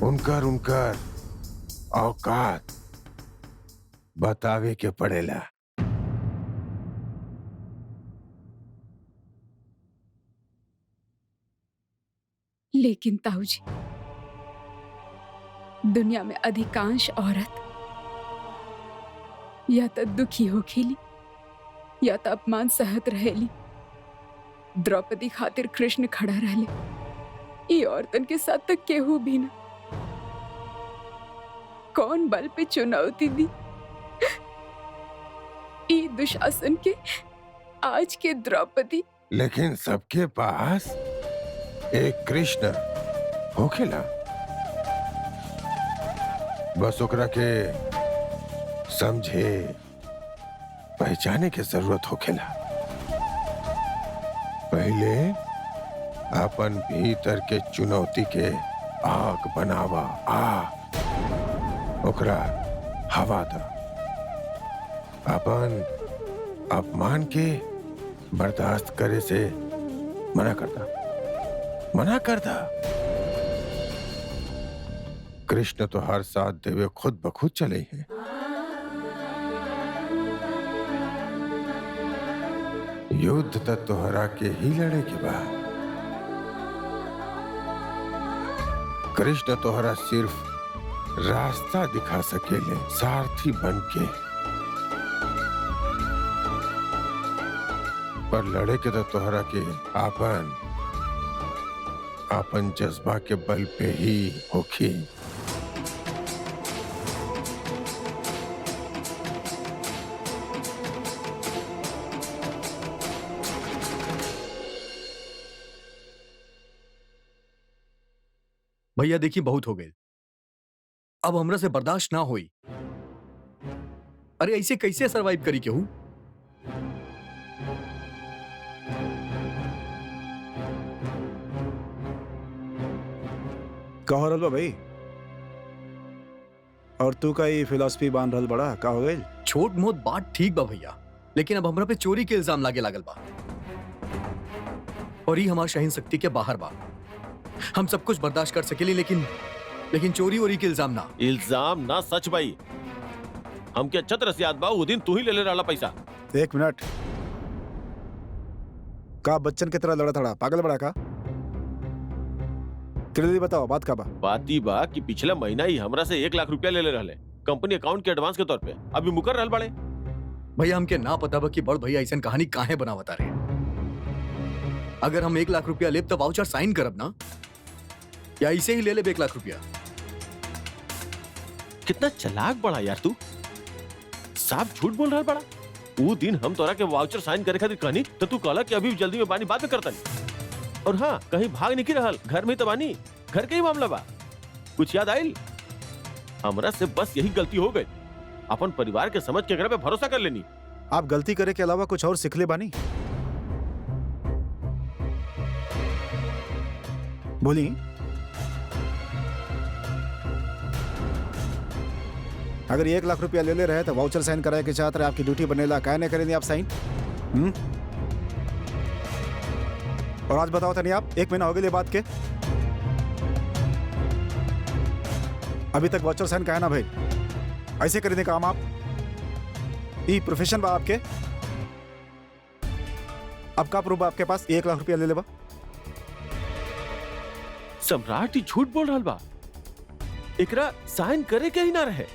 उनकर औकात बतावे के पड़ेला।
लेकिन ताऊजी, दुनिया में अधिकांश औरत या तो दुखी हो खेली या तो अपमान सहत रहेली। द्रौपदी खातिर कृष्ण खड़ा रहले। ये औरतन के साथ तक केहू भी ना। कौन बल पे चुनौती दी ई दुशासन के आज के द्रौपदी।
लेकिन सबके पास एक कृष्ण होखेला, बस ओकरा के समझे पहचाने के जरूरत होखेला। पहले अपन भीतर के चुनौती के आग बनावा, ओकरा हवा दा। अपन अपमान के बर्दाश्त करे से मना करता। कृष्ण तो हर साथ देवे खुद ब खुद चले हैं। युद्ध तक तोहरा के ही लड़े के बाद कृष्ण तोहरा सिर्फ रास्ता दिखा सकेले, सारथी बन के। पर लड़े के तो तोहरा के आपन जज्बा के बल पे ही होखी।
भैया देखिए बहुत हो गए, अब हमरा से बर्दाश्त ना होई। अरे ऐसे कैसे सरवाइव करी केहू?
कहो रहल बा भाई, और तू का ये फिलॉसफी बांध रहल बड़ा, का हो गई?
छोट मोट बात ठीक बा भैया, लेकिन अब हमरा पे चोरी के इल्जाम लागे लागल बा, और ये हमार शहीन शक्ति के बाहर बा। हम सब कुछ बर्दाश्त कर सकेली, लेकिन चोरी वोरी के इल्जाम ना।
इल्जाम ना, सच भाई। हमके अच्छा तरह से याद बा, वो दिन तू ही ले रहा पैसा।
एक मिनट, का बच्चन की तरह लड़ा थड़ा, पागल बड़ा का? क्लियरली बताओ बात का बा।
बाती बा कि पिछला महीना ही हमरा से 1 लाख रुपया ले रहे कंपनी अकाउंट के एडवांस के तौर पे, अभी मुकर रहल बड़े।
भैया हमके ना पता बा कि बड़ भैया ऐसा कहानी काहे बनावता रहे। अगर हम 1 लाख रुपया लेब तो वाउचर साइन करब ना, या इसे ही ले लेब 1 लाख रुपया?
कितना चालाक बड़ा यार तू, साफ झूठ बोल रहा बड़ा। वो दिन हम तोरा के वाउचर साइन करे खातिर कहनी तो तू कहला कि अभी जल्दी में बानी, बाद में करता नहीं। और हाँ, कहीं भाग नहीं रहल, घर में तो बानी, घर के ही मामला बा। कुछ याद आइल? हमरा से बस यही गलती हो गई, अपन परिवार के समझ के एकरा पे भरोसा कर लेनी।
आप गलती करे के अलावा कुछ और सीख ले बानी? बोली। अगर 1 लाख रुपया ले रहे तो वाउचर साइन कराए के चाहते रहे, आपकी ड्यूटी बनेला, काहे नहीं करेंगे आप साइन? और आज बताओ तनी आप, 1 महीना हो गया बात के, अभी तक वाउचर साइन काहे ना भाई? ऐसे करेंगे काम आप? ये प्रोफेशन बा आपके? अब का प्रूफ आपके पास 1 लाख रुपया ले लेबा?
सम्राट ही झूठ बोल रहा बा, एकरा साइन करे के ही ना रहे,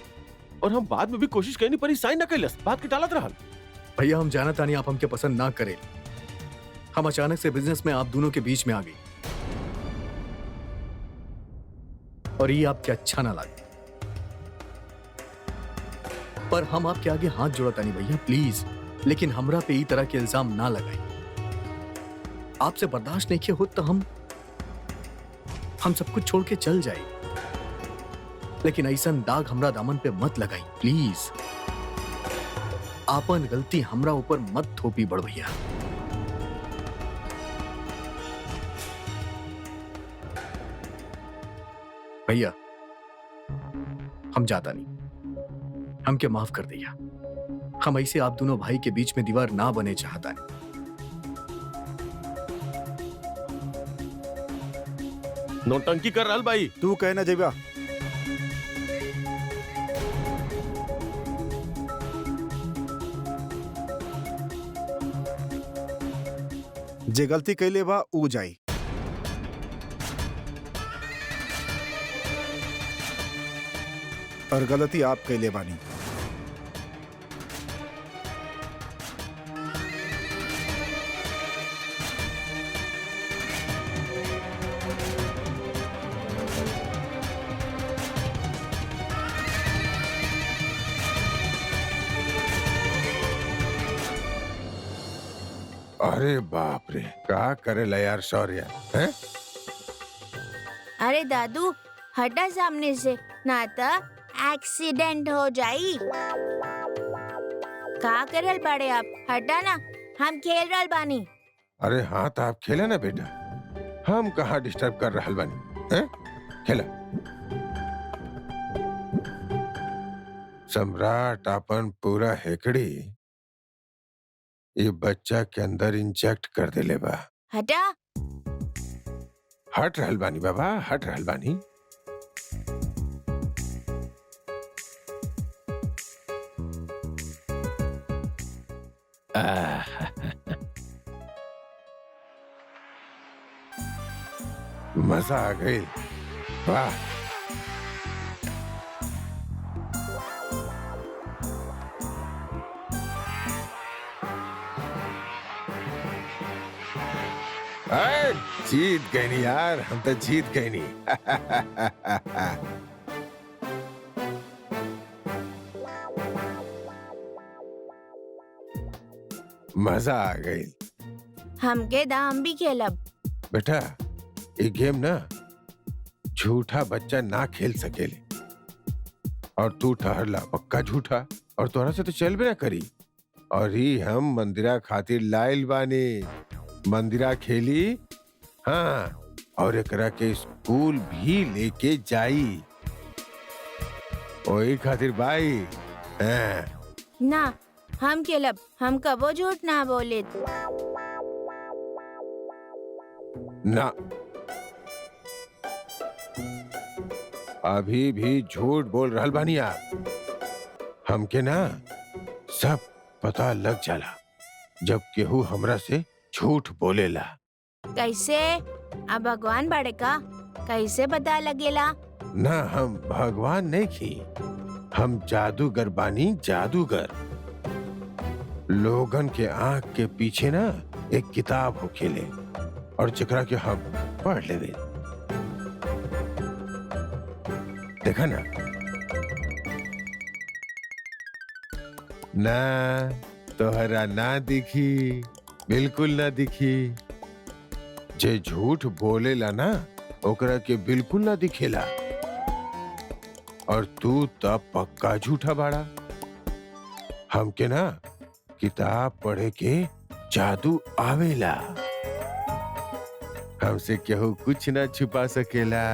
और हम बाद में भी कोशिश करनी पड़ी, साइन ना कैलस, बात के टालत रहल।
भैया हम जाना तानी आप हमके पसंद ना करे, हम अचानक से बिजनेस में आप दोनों के बीच में आ गई, और ये आपके अच्छा ना लगे। पर हम आपके आगे हाथ जोड़ता नहीं भैया, प्लीज, लेकिन हमरा पे ई तरह के इल्जाम ना लगाई। आपसे बर्दाश्त नहीं किया हो तो हम सब कुछ छोड़ के चल जाए, लेकिन ऐसा दाग हमरा दामन पे मत लगाई प्लीज। आपन गलती हमरा ऊपर मत थोपी बड़ भैया। भैया हम जाता नहीं, हमके माफ कर दिया। हम ऐसे आप दोनों भाई के बीच में दीवार ना बने चाहता है।
नौटंकी कर रहल भाई।
तू कहना जेबा। जे गलती कैले बा ऊ जाई, और गलती आप कैले बानी।
अरे बाप रे, का करेला यार शौर्य हैं?
अरे दादू हटा सामने से, ना तो एक्सीडेंट हो जाई। का करल बड़े आप, हटा ना, हम खेल रहल बानी।
अरे हाँ तो आप खेला ना बेटा, हम कहाँ डिस्टर्ब कर रहल बानी हैं? खेला। सम्राट अपन पूरा हेकड़ी ये बच्चा के अंदर इंजेक्ट कर देले बा।
हटा।
हट रहल बानी बाबा, हट रहल बानी। मजा आ गई, वाह। जीत गए नहीं यार, हम तो जीत गए नहीं। मजा आ गई।
हमके दाम भी खेलब।
बेटा ये गेम ना झूठा बच्चा ना खेल सकेले, और तू ठहरला पक्का झूठा, और तोरा से तो चल भी ना करी। और ही हम मंदिरा खातिर लाइल बानी, मंदिरा खेली हाँ, और एकरा के स्कूल भी लेके जाई, वही खातिर भाई। हाँ।
ना हम खेलब, हम कबो झूठ ना बोले।
ना अभी भी झूठ बोल रहल बानी आप। हमके ना सब पता लग जाला जब केहू हमरा से झूठ बोलेला।
कैसे? अब भगवान बड़े का कैसे पता लगेला?
ना हम भगवान नहीं की, हम जादूगर बानी, जादूगर। लोगन के आंख के पीछे ना एक किताब हो खेले, और जकरा के हम पढ़ लेवे। देखा ना ना तोहरा ना दिखी, बिल्कुल ना दिखी। जे झूठ बोलेला ना ओकरा के बिल्कुल ना दिखेला, और तू तब पक्का झूठा बाड़ा। हमके ना किताब पढ़े के जादू आवेला, हमसे केहू कुछ ना छुपा सकेला।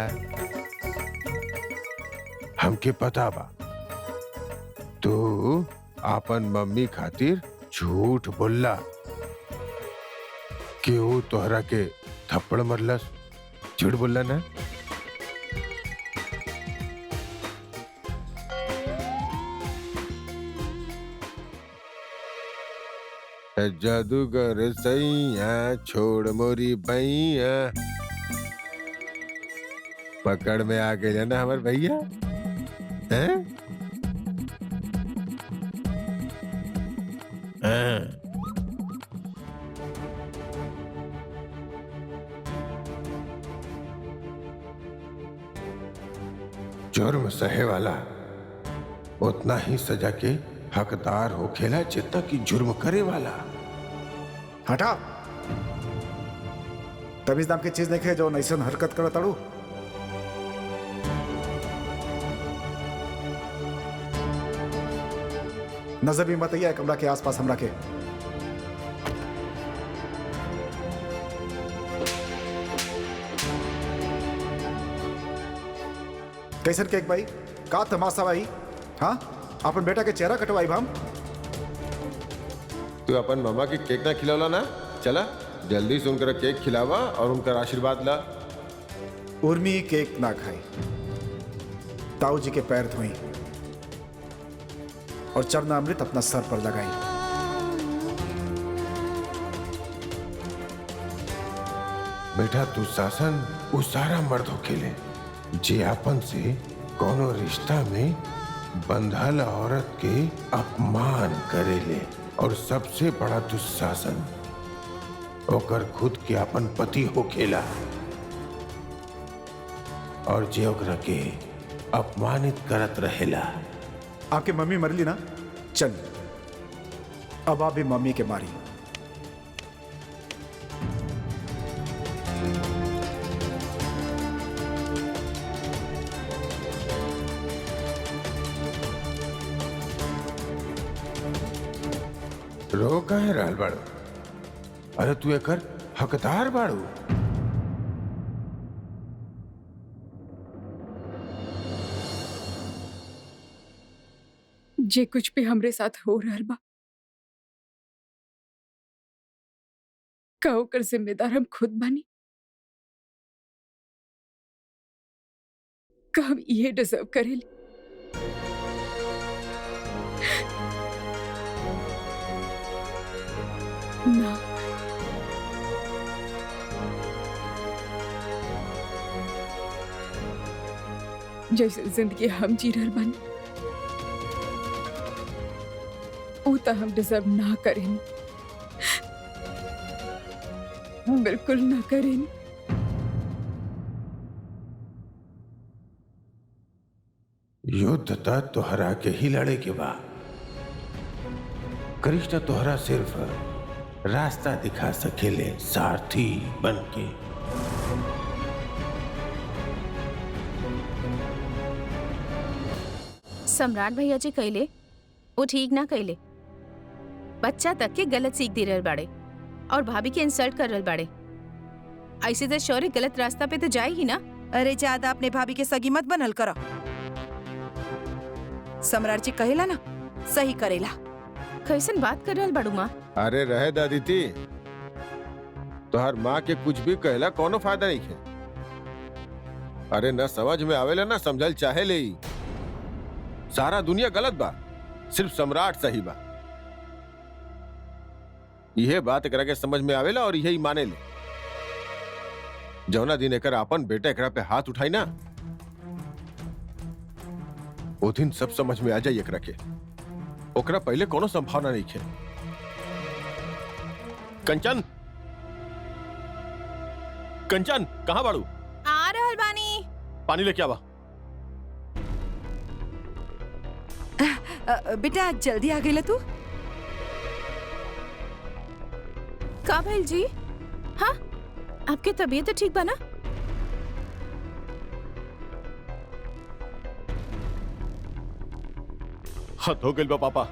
हमके पता बा तू आपन मम्मी खातिर झूठ बोलला, केहू तोहरा के थप्पड़ मरलस, झूठ बोलला ना। जादूगर सैया छोड़ मोरी बैया, पकड़ में आ गए ना हमारे भैया हैं? हाँ। जुर्म सहे वाला उतना ही सजा के हकदार हो खेला जितना कि जुर्म करे वाला।
हटा, तमीज नाम की चीज नहीं खे जो नैसन हरकत कर ताड़ू। नजर भी मत आइए कमरा के आसपास हमरा के। कैसन केक भाई, का तमाशा भाई? हाँ, अपन बेटा के चेहरा कटवाई हम।
तू अपन मामा के केक ना खिलौला ना, चला जल्दी से उनका केक खिलावा और उनका आशीर्वाद ला।
उर्मी केक ना खाई, ताऊ जी के पैर धोई और चरणामृत अपना सर पर लगाई।
बेटा तू शासन वो सारा मर्द हो खेले जे आपन से कोनो रिश्ता में बंधल औरत के अपमान करेले, और सबसे बड़ा दुशासन ओकर खुद के अपन पति हो खेला, और जे ओकरा के अपमानित करत रहेला।
आपके मम्मी मरली ना, चल अब आप भी मम्मी के मारी।
रो काहे रहल बाड़ू? अरे तू एकर हकदार बाड़ू।
जे कुछ भी हमरे साथ हो रहल बा, का ओकर जिम्मेदार हम खुद बानी? का हम ये डिजर्व करेली? ना। जैसे जिंदगी हम जी रहल बानी, ऊ तो हम डिजर्व ना करेनी, बिल्कुल ना करेनी।
युद्ध त तोहरा के ही लड़े के बा। कृष्ण तोहरा सिर्फ रास्ता दिखा सकेले, सारथी बन के।
सम्राट भैया जी कहले वो ठीक ना कहले। बच्चा तक के गलत सीख दे रहल बाड़े और भाभी के इंसल्ट कर रहल बाड़े। ऐसे तो शौर्य गलत रास्ता पे तो जाए ही ना।
अरे ज्यादा अपने भाभी के सगी मत बनल करो। सम्राट जी कहेला ना, सही करेला।
कैसन बात कर रहल बाड़ू माँ?
अरे रहे दादीती, तोहर माँ के कुछ भी कहला कोनो फायदा नहीं है। अरे न समझ में आवेला ना समझल चाहे ले। सारा दुनिया गलत बा, सिर्फ सम्राट सही बा। यह बात एकरा के समझ में आवेला और यही माने ले। जौना दिन एकर अपन बेटा एकरा पे हाथ उठाई ना, वो दिन सब समझ में आ जाए एकरा के। ओकरा पहले कोनो संभावना नहीं है। कंचन, कंचन कहाँ बाड़ू?
आ रहल बानी।
पानी लेके आवा।
बेटा जल्दी आ गईला तू।
का भइल जी? हाँ, आपकी तबीयत तो ठीक बा ना?
हद हो गइल बा पापा।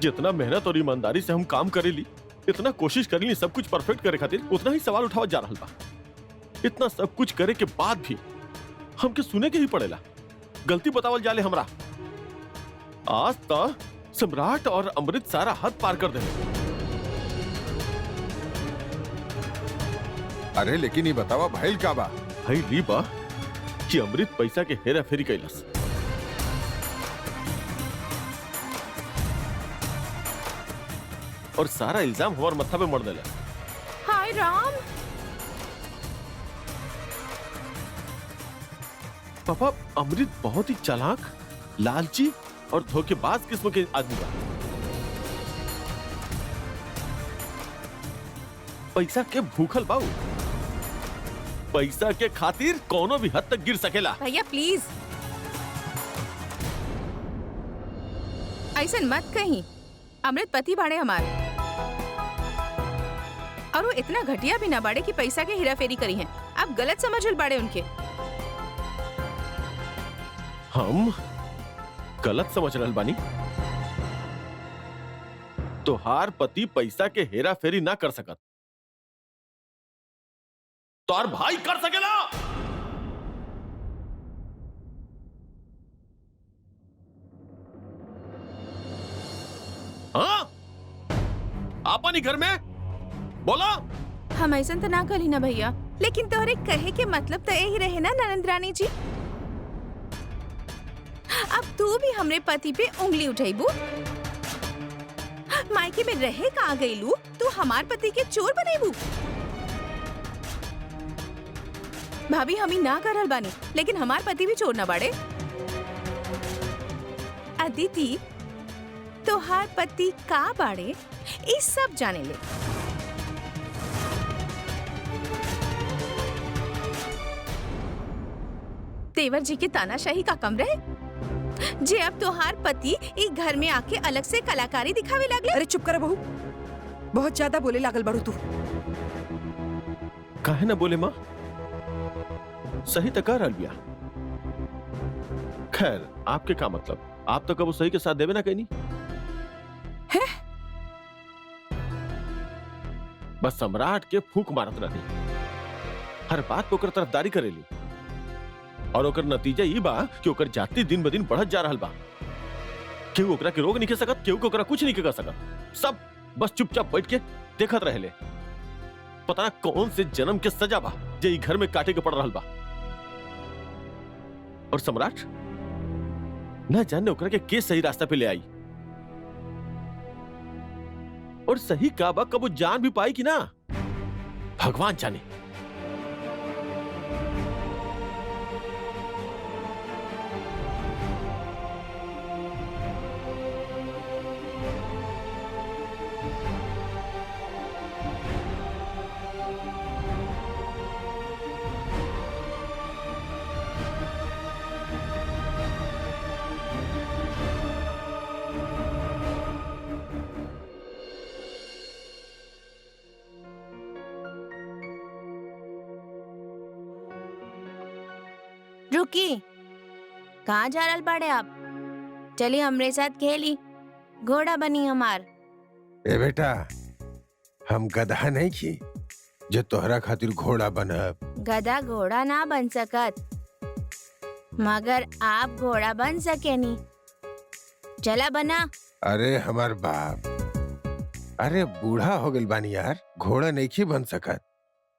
जितना मेहनत और ईमानदारी से हम काम करेली, इतना कोशिश करेली सब कुछ परफेक्ट करे खातिर, उतना ही सवाल उठावा जा रहल बा। इतना सब कुछ करे के बाद भी हमके सुने के ही पड़ेला। गलती बतावल जाले हमरा। आज तक सम्राट और अमृत सारा हद पार कर देले।
अरे लेकिन ये बतावा भइल का बा?
भाई ली बा कि अमृत पैसा के हेरा फेरी कैलस। और सारा इल्जाम हमार मत्था पे मर देला।
हाय राम।
पापा अमृत बहुत ही चालाक, लालची और धोखेबाज किस्म के आदमी बा। पैसा के भूखल बाऊ, पैसा के खातिर कोनो भी हद तक गिर सकेला।
भैया प्लीज ऐसा मत कहीं। अमृत पति बाड़े हमारे, और वो इतना घटिया भी ना बाड़े कि पैसा के हेरा फेरी करी है। आप गलत समझल बाड़े उनके।
हम गलत समझ रहल बानी? तोहार पति पैसा के हेरा फेरी ना कर सकत, तोहार भाई कर सकेला। हाँ, आपन ही घर में बोला।
हम ऐसा तो ना करी ना भैया, लेकिन तोहरे कहे के मतलब तो यही रहे ना ननंद रानी जी। अब तू भी हमरे पति पे उंगली उठाईबू। मायके में रहे कहाँ गईलू, तू हमार पति के चोर बनेबू। भाभी हम ही ना करल बानी, लेकिन हमार पति भी चोर ना बाड़े। अदिति तोहार पति का बाड़े इस सब जाने ले। तेवर जी के तानाशाही का कम रहे जे अब तोहार पति इस घर में आके अलग से कलाकारी दिखावे लागले।
अरे चुप कर बहू, बहुत ज्यादा बोले लागल बाड़ू तू।
काहे ना बोले माँ, सही तो कह रहल बिया। खैर आपके का मतलब, आप तो कबो सही के साथ देवे ना कहनी। बस सम्राट के फूक मारत रही, हर बात पे ओकर तरफदारी करेली, और ओकर नतीजा ई बा कि ओकर जाति दिन ब दिन बढ़त जा रहल बा। केहू ओकरा के रोक नहीं कर सकत, केहू के ओकरा कुछ नहीं कर सकत, सब बस चुपचाप बैठ के देखत रहेले। पता ना कौन से जन्म के सजा बा जे ई घर में काटे के पड़ रहल बा। और सम्राट ना जाने ओकरा के सही रास्ता पे ले आई, और सही का बा कब वो जान भी पाई कि ना, भगवान जाने।
रुकी, कहाँ जा रहल बाड़े आप? चलिए हमरे साथ खेली, घोड़ा बनी हमार।
ए बेटा, हम गधा नहीं की जो तोहरा खातिर घोड़ा बनब।
गधा घोड़ा ना बन सकत, मगर आप घोड़ा बन सकेनी। चला बना।
अरे हमार बाप, अरे बूढ़ा हो गइल बानी यार, घोड़ा नहीं की बन सकत।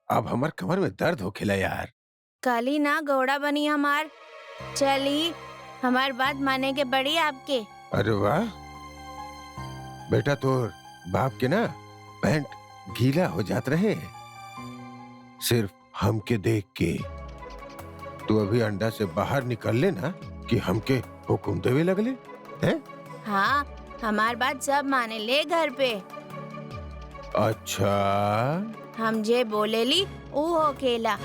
अब हमार कमर में दर्द होखेला यार।
कल ही ना घोड़ा बनी हमार। चली, हमार बात माने के बड़ी आपके।
अरे वाह बेटा, तोर बाप के ना पैंट गीला हो जात रहे सिर्फ हमके देख के। तू अभी अंडा से बाहर निकल ले ना कि हमके हुक्म देवे लगले हैं?
हाँ, हमार बात सब माने ले घर पे।
अच्छा,
हम जे बोलेली ऊ होखेला।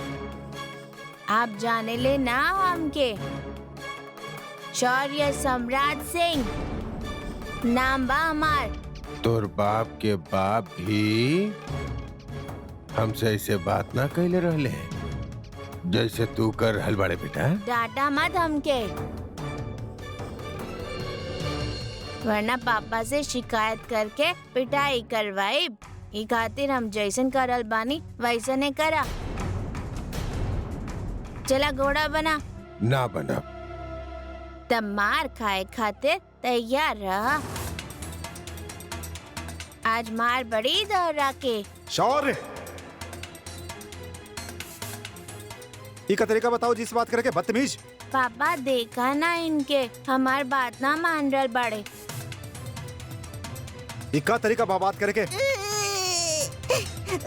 आप जाने ले ना हमके, शौर्य सम्राट सिंह नाम बा हमार।
तोर बाप के बाप भी हमसे ऐसे बात ना कहले रहले जैसे तू कर रहल बाड़े बेटा।
डांटा मत हमके, वरना पापा से शिकायत करके पिटाई करवाई। ई खातिर हम जैसन करल बानी वैसने करा। चला घोड़ा बना।
ना बनब।
तब मार खाए खातिर तैयार रहा। आज मार बड़ी दोहरा के।
शौर्य, ये का तरीका बताओ जिस बात करके बदतमीज।
पापा देखा ना इनके, हमार बात ना मान रहे बड़े।
ये का तरीका बात करके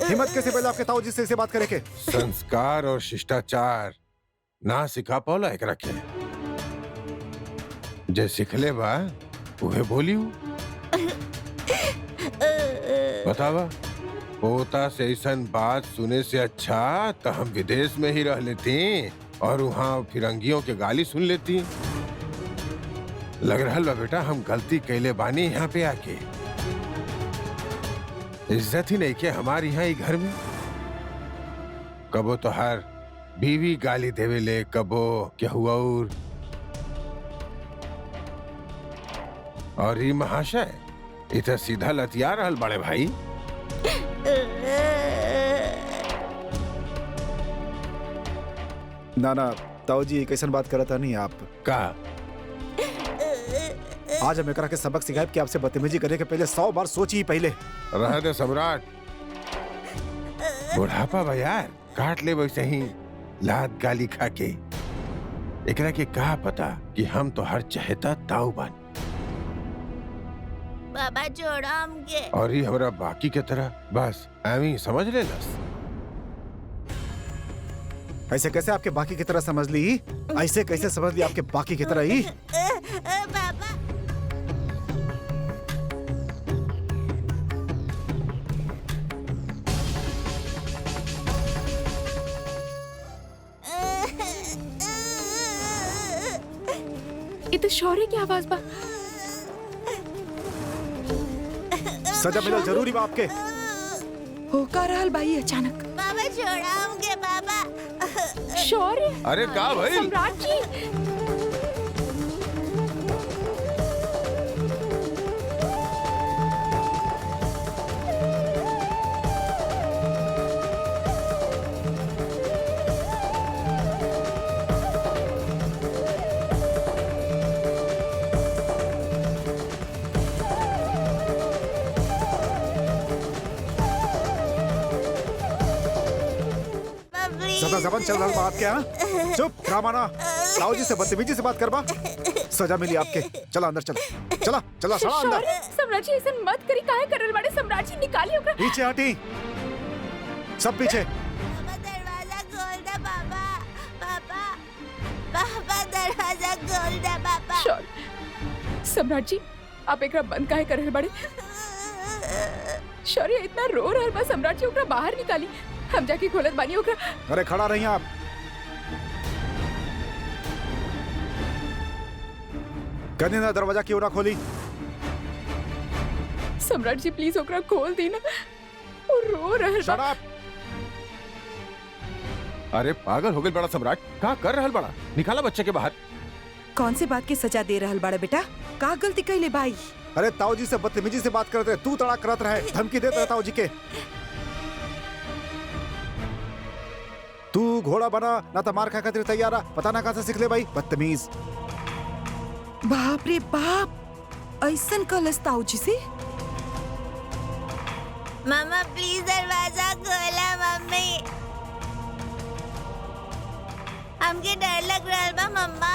हिम्मत कैसे पहले आपके ताऊ जी से बात करे के?
संस्कार और शिष्टाचार ना सिखा पौला एक रखे, जे सिखले बा उहे बोली। बतावा, पोता से ऐसन बात सुने से अच्छा तो हम विदेश में ही रह लेती और वहाँ फिरंगियों के गाली सुन लेती। लग रहा बा बेटा हम गलती कैले बानी यहाँ पे आके। इज्जत ही नहीं के हमारे यहाँ ही घर में। कबो तो हर बीवी गाली देवे ले, कबो क्या हुआ और ये महाशय इतना सीधा लतिया रहल बड़े भाई।
ना ना ताऊ जी, कैसन बात करता नहीं आप
का?
आज हम एकरा के सबक सिखाए कि आपसे बदतमीजी करने के पहले 100 बार सोचिए। पहले
रह दे सम्राट, बुढ़ापा बा यार, काट ले वैसे ही लात गाली खा के। एकरा के कहा पता कि हम तो हर चहेता ताऊ बानी
बाबा छोड़ो हमके।
और ही हमरा बाकी के तरह बस एवी समझ ले लस।
ऐसे कैसे आपके बाकी की तरह समझ ली? ऐसे कैसे समझ ली आपके बाकी की तरह ही?
पापा
ये तो शौर्य की आवाज बा।
सजा मिलल जरूरी बा आपके।
हो का रहल भाई अचानक?
बाबा छोड़ा हमके बाबा।
शौर्य,
अरे का भाई?
सम्राट जी,
ज्यादा जबान चल रहा बात क्या? चुप रामाना, ताऊ जी से बदतमीजी से बात करबा, सजा मिली आपके। चला अंदर, चला चला चला चला अंदर।
सम्राट जी ऐसा मत करी, काहे करल बाड़े? सम्राट जी निकाली ओकरा।
पीछे हटी, सब पीछे।
पापा दरवाजा खोल दे पापा। पापा पापा दरवाजा खोल दे पापा।
शौर्य, सम्राट जी आप एकरा बंद काहे करल बाड़े? शौर्य इतना रो रहल बा, सम्राट जी ओकरा बाहर निकाली, हम जाके खोलत बानी ओकरा।
अरे खड़ा रही आप। कन्या ने दरवाजा क्यों ना खोली?
सम्राट जी प्लीज ओकरा खोल दी ना, वो रो रहल
Shut
बा।
up!
अरे पागल हो गई बड़ा सम्राट, का कर रहल बड़ा? निकाला बच्चे के बाहर।
कौन से बात की सजा दे रहल बाड़ा बेटा? का गलती कैले भाई?
अरे ताऊ जी से बदतमीजी से बात करते, तू तड़ा करत रहे, धमकी देते रहे ताऊ जी के। तू घोड़ा बना ना तो मार खा खातिर तैयार, पता ना कहाँ से सीख ले भाई, बदतमीज।
बाप रे बाप, ऐसन कलस ताऊ जी से?
मम्मा प्लीज दरवाजा खोला मम्मी। हमके डर लग रहा बा मम्मा।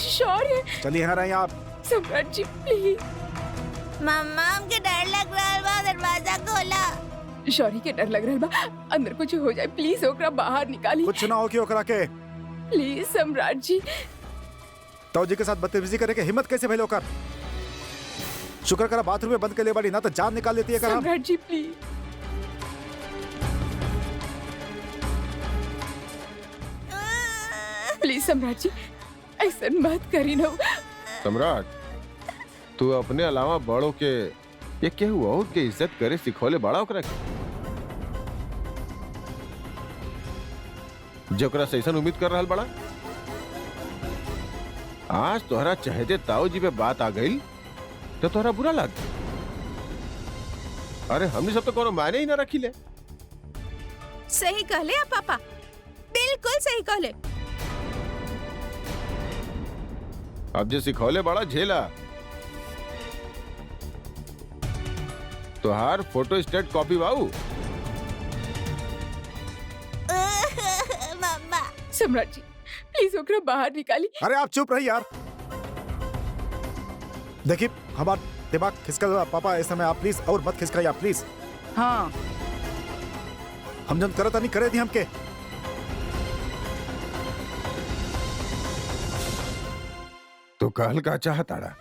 शौर्य,
चलिए यहाँ रहे आप।
सम्राट जी प्लीज।
मम्मा हमके डर लग रहा बा, दरवाजा खोला।
शौर्य के डर लग रहल बा, अंदर कुछ हो जाए प्लीज ओकरा बाहर निकाली।
कुछ ना हो क्यों करा के?
प्लीज सम्राट जी।
ताऊ जी के साथ बदतमीजी करे के हिम्मत कैसे भइल ओकर? शुक्र करा बाथरूम में बंद के ले बाड़ी, ना तो जान निकाल लेती है। कर हम
सम्राट जी प्लीज। प्लीज सम्राट जी ऐसा मत करी ना।
सम्राट, तू अपने अलावा बड़ों के ये केहू और के इज्जत करे सिखोले बड़ा ओकरा के। जोकरा से ऐसा उम्मीद कर रहल बड़ा। आज तोहरा चहेते ताऊ जी पे बात आ गई तो तोहरा बुरा लग। अरे हमने सब तो कोनो मायने ही ना रखी ले।
सही कहले आप पापा, बिल्कुल सही कहले।
अब जो सिखौले बड़ा झेला। तोहार फोटो स्टेट कॉपी बाऊ।
मम्मा
सम्राट जी प्लीज ओकरा बाहर निकाली।
अरे आप चुप रही यार। देखिए हमारा दिमाग खिसका पापा, इस समय आप प्लीज और मत खिसकाइए आप प्लीज।
हाँ
हम जन करता नहीं करे थी हमके।
तो कहल का चाहताड़ा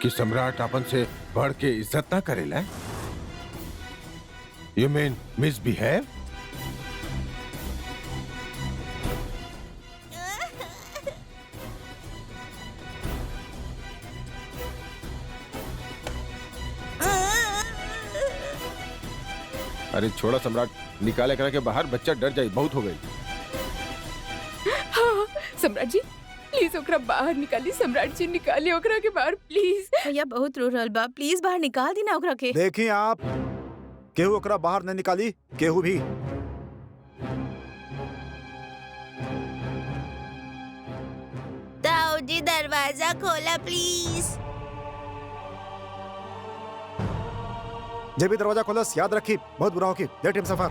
कि सम्राट अपन से बढ़ के इज्जत ना करेला? You mean misbehave? अरे छोड़ा सम्राट, निकाले करा के बाहर, बच्चा डर जाए, बहुत हो गई।
हाँ सम्राट जी प्लीज ओकरा बाहर निकाली। सम्राट जी निकाली ओकरा के बाहर प्लीज।
भैया बहुत रो रहल बा, प्लीज बाहर निकाल दी ना ओकरा के।
देखिए आप, केहू ओकरा बाहर नहीं निकाली, केहू भी।
ताऊ जी दरवाजा खोला प्लीज।
जब भी दरवाजा खोलस याद रखी, बहुत बुरा होगी। लेट हिम सफर।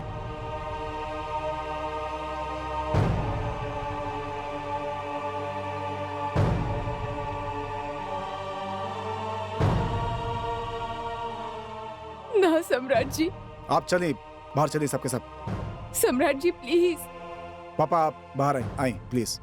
ना सम्राट जी।
आप चलिए बाहर, चलिए सबके सब।
सम्राट जी प्लीज।
पापा आप बाहर आए, आई प्लीज,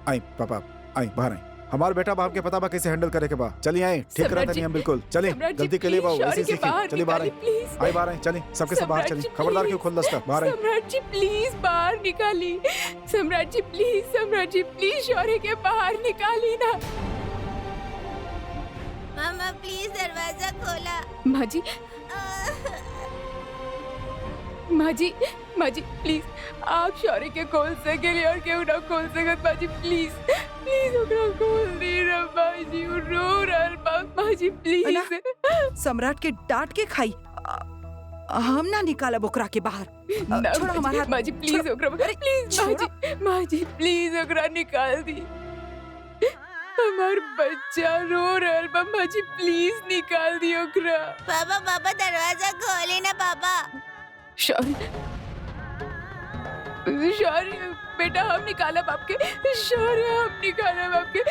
आई पापा, आई बाहर आई। हमारे बेटा बाप के पता बा कैसे हैंडल करे के बा। चलिए आए, ठीक
सम्राट
रहता
जी,
नहीं हम बिल्कुल। चलिए
सम्राट जी,
गलती के लिए
प्लीज,
वैसे
शौर्य के
सीखिए।
बाहर
चलिए बाहर आई,
निकालिए, प्लीज।
आई बाहर आई, चलिए सबके सब बाहर
सम्राट
चलिए।
जी,
खबरदार
प्लीज।
क्यों खोल दस्ता, बाहर आई।
सम्राट जी प्लीज बाहर निकाली। सम्राट जी प्लीज, सम्राट जी प्लीज शौर्य के बाहर निकाली ना।
मम्मा प्लीज दरवाजा खोला।
माँ जी, माँ जी, माँ जी प्लीज आप शौर्य के खोल सके और क्यों ना खोल सकत। माँ जी प्लीज, प्लीज ओकरा खोल दी ना। माँ जी वो रो रहल बा। माँ जी प्लीज।
सम्राट के डांट के खाई। हम ना निकालब ओकरा के बाहर।
ना,
छोड़ हमारा हाथ।
माँ जी प्लीज ओकरा, प्लीज माँ जी, माँ जी प्लीज ओकरा निकाल दी। हमार बच्चा रो रहल बा। माँ जी प्लीज निकाल दी ओकरा।
पापा पापा दरवाजा खोले ना पापा।
शौर्य, शौर्य बेटा हम निकाला आपके, शौर्य हम निकाला आपके,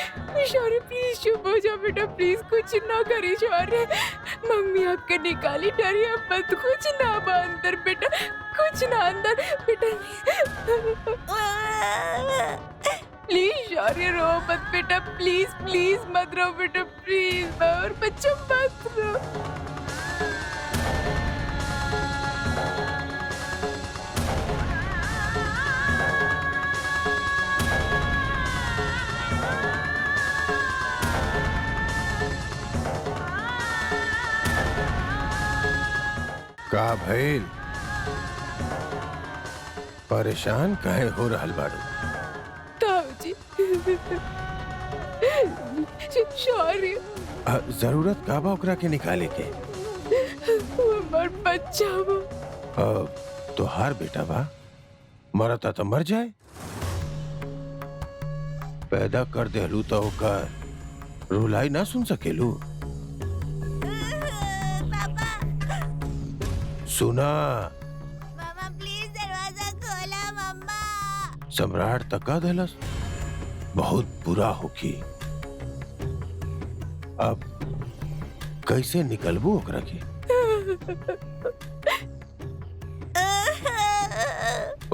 शौर्य प्लीज चुप हो जाओ बेटा, प्लीज कुछ ना करिए शौर्य, मम्मी आपके निकाली, डरिए मत, कुछ ना बा अंदर बेटा, कुछ ना अंदर बेटा, प्लीज शौर्य रो मत बेटा, प्लीज प्लीज मत रो बेटा, प्लीज और बच्चा मत रो।
का भइल? परेशान काहे हो रहल बाड़ू?
ताऊजी, शौर्य
जरूरत का बा ओकरा के निकाले के?
हमार बच्चा बा।
तोहार बेटा बा, मरता तो मर जाए, पैदा कर देलू तो ओकर रुलाई ना सुन सकेलू? सुना,
मामा प्लीज दरवाजा खोला मम्मा।
सम्राट तका देलस, बहुत बुरा होखी। अब कैसे निकलबू ओकरा के?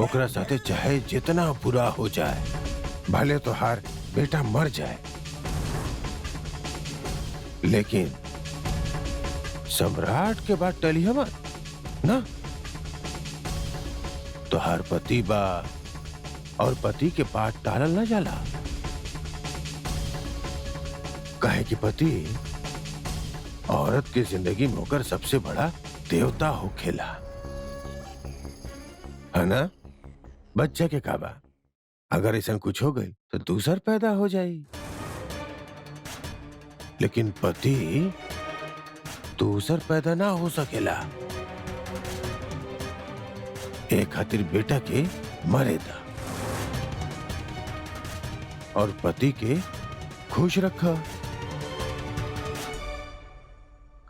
ओकरा साथे चाहे जितना बुरा हो जाए, भले तोहार बेटा मर जाए, लेकिन सम्राट के बाद टलिया मत ना। तोहार पति बा और पति के पाठ टालल ना जाला, काहे कि पति औरत की जिंदगी में होकर सबसे बड़ा देवता होखेला, है ना? बच्चा के काबा, अगर ऐसा कुछ हो गई तो दूसर पैदा हो जाई, लेकिन पति दूसर पैदा ना हो सकेला। एक खातिर बेटा के मरेदा और पति के खुश रखा।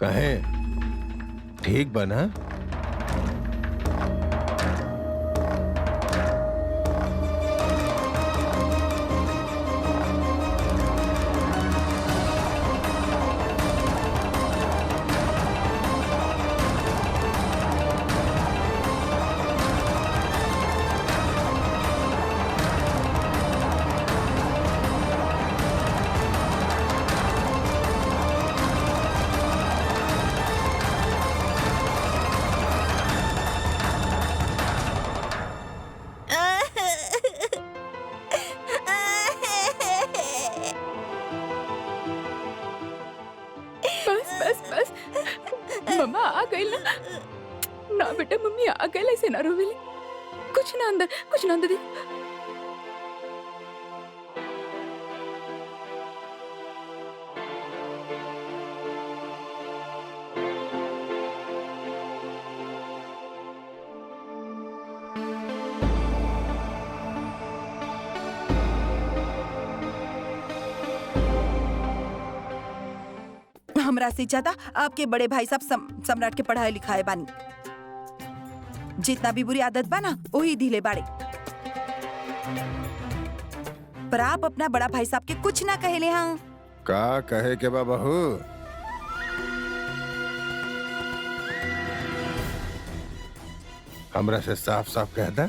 कहे ठीक बना?
मम्मा आ गई ना, ना बेटा मम्मी आ गई, ऐसे ना रोवेली, कुछ ना अंदर, कुछ ना अंदर देख।
हमरा से ज्यादा आपके बड़े भाई साहब सम्राट के पढ़ाई लिखाए बानी, जितना भी बुरी आदत बा ना वही ढीले बाड़े, पर आप अपना बड़ा भाई साहब के कुछ ना कहले। हाँ
का कहे के बा बहू? हमरा से साफ साफ कह दा।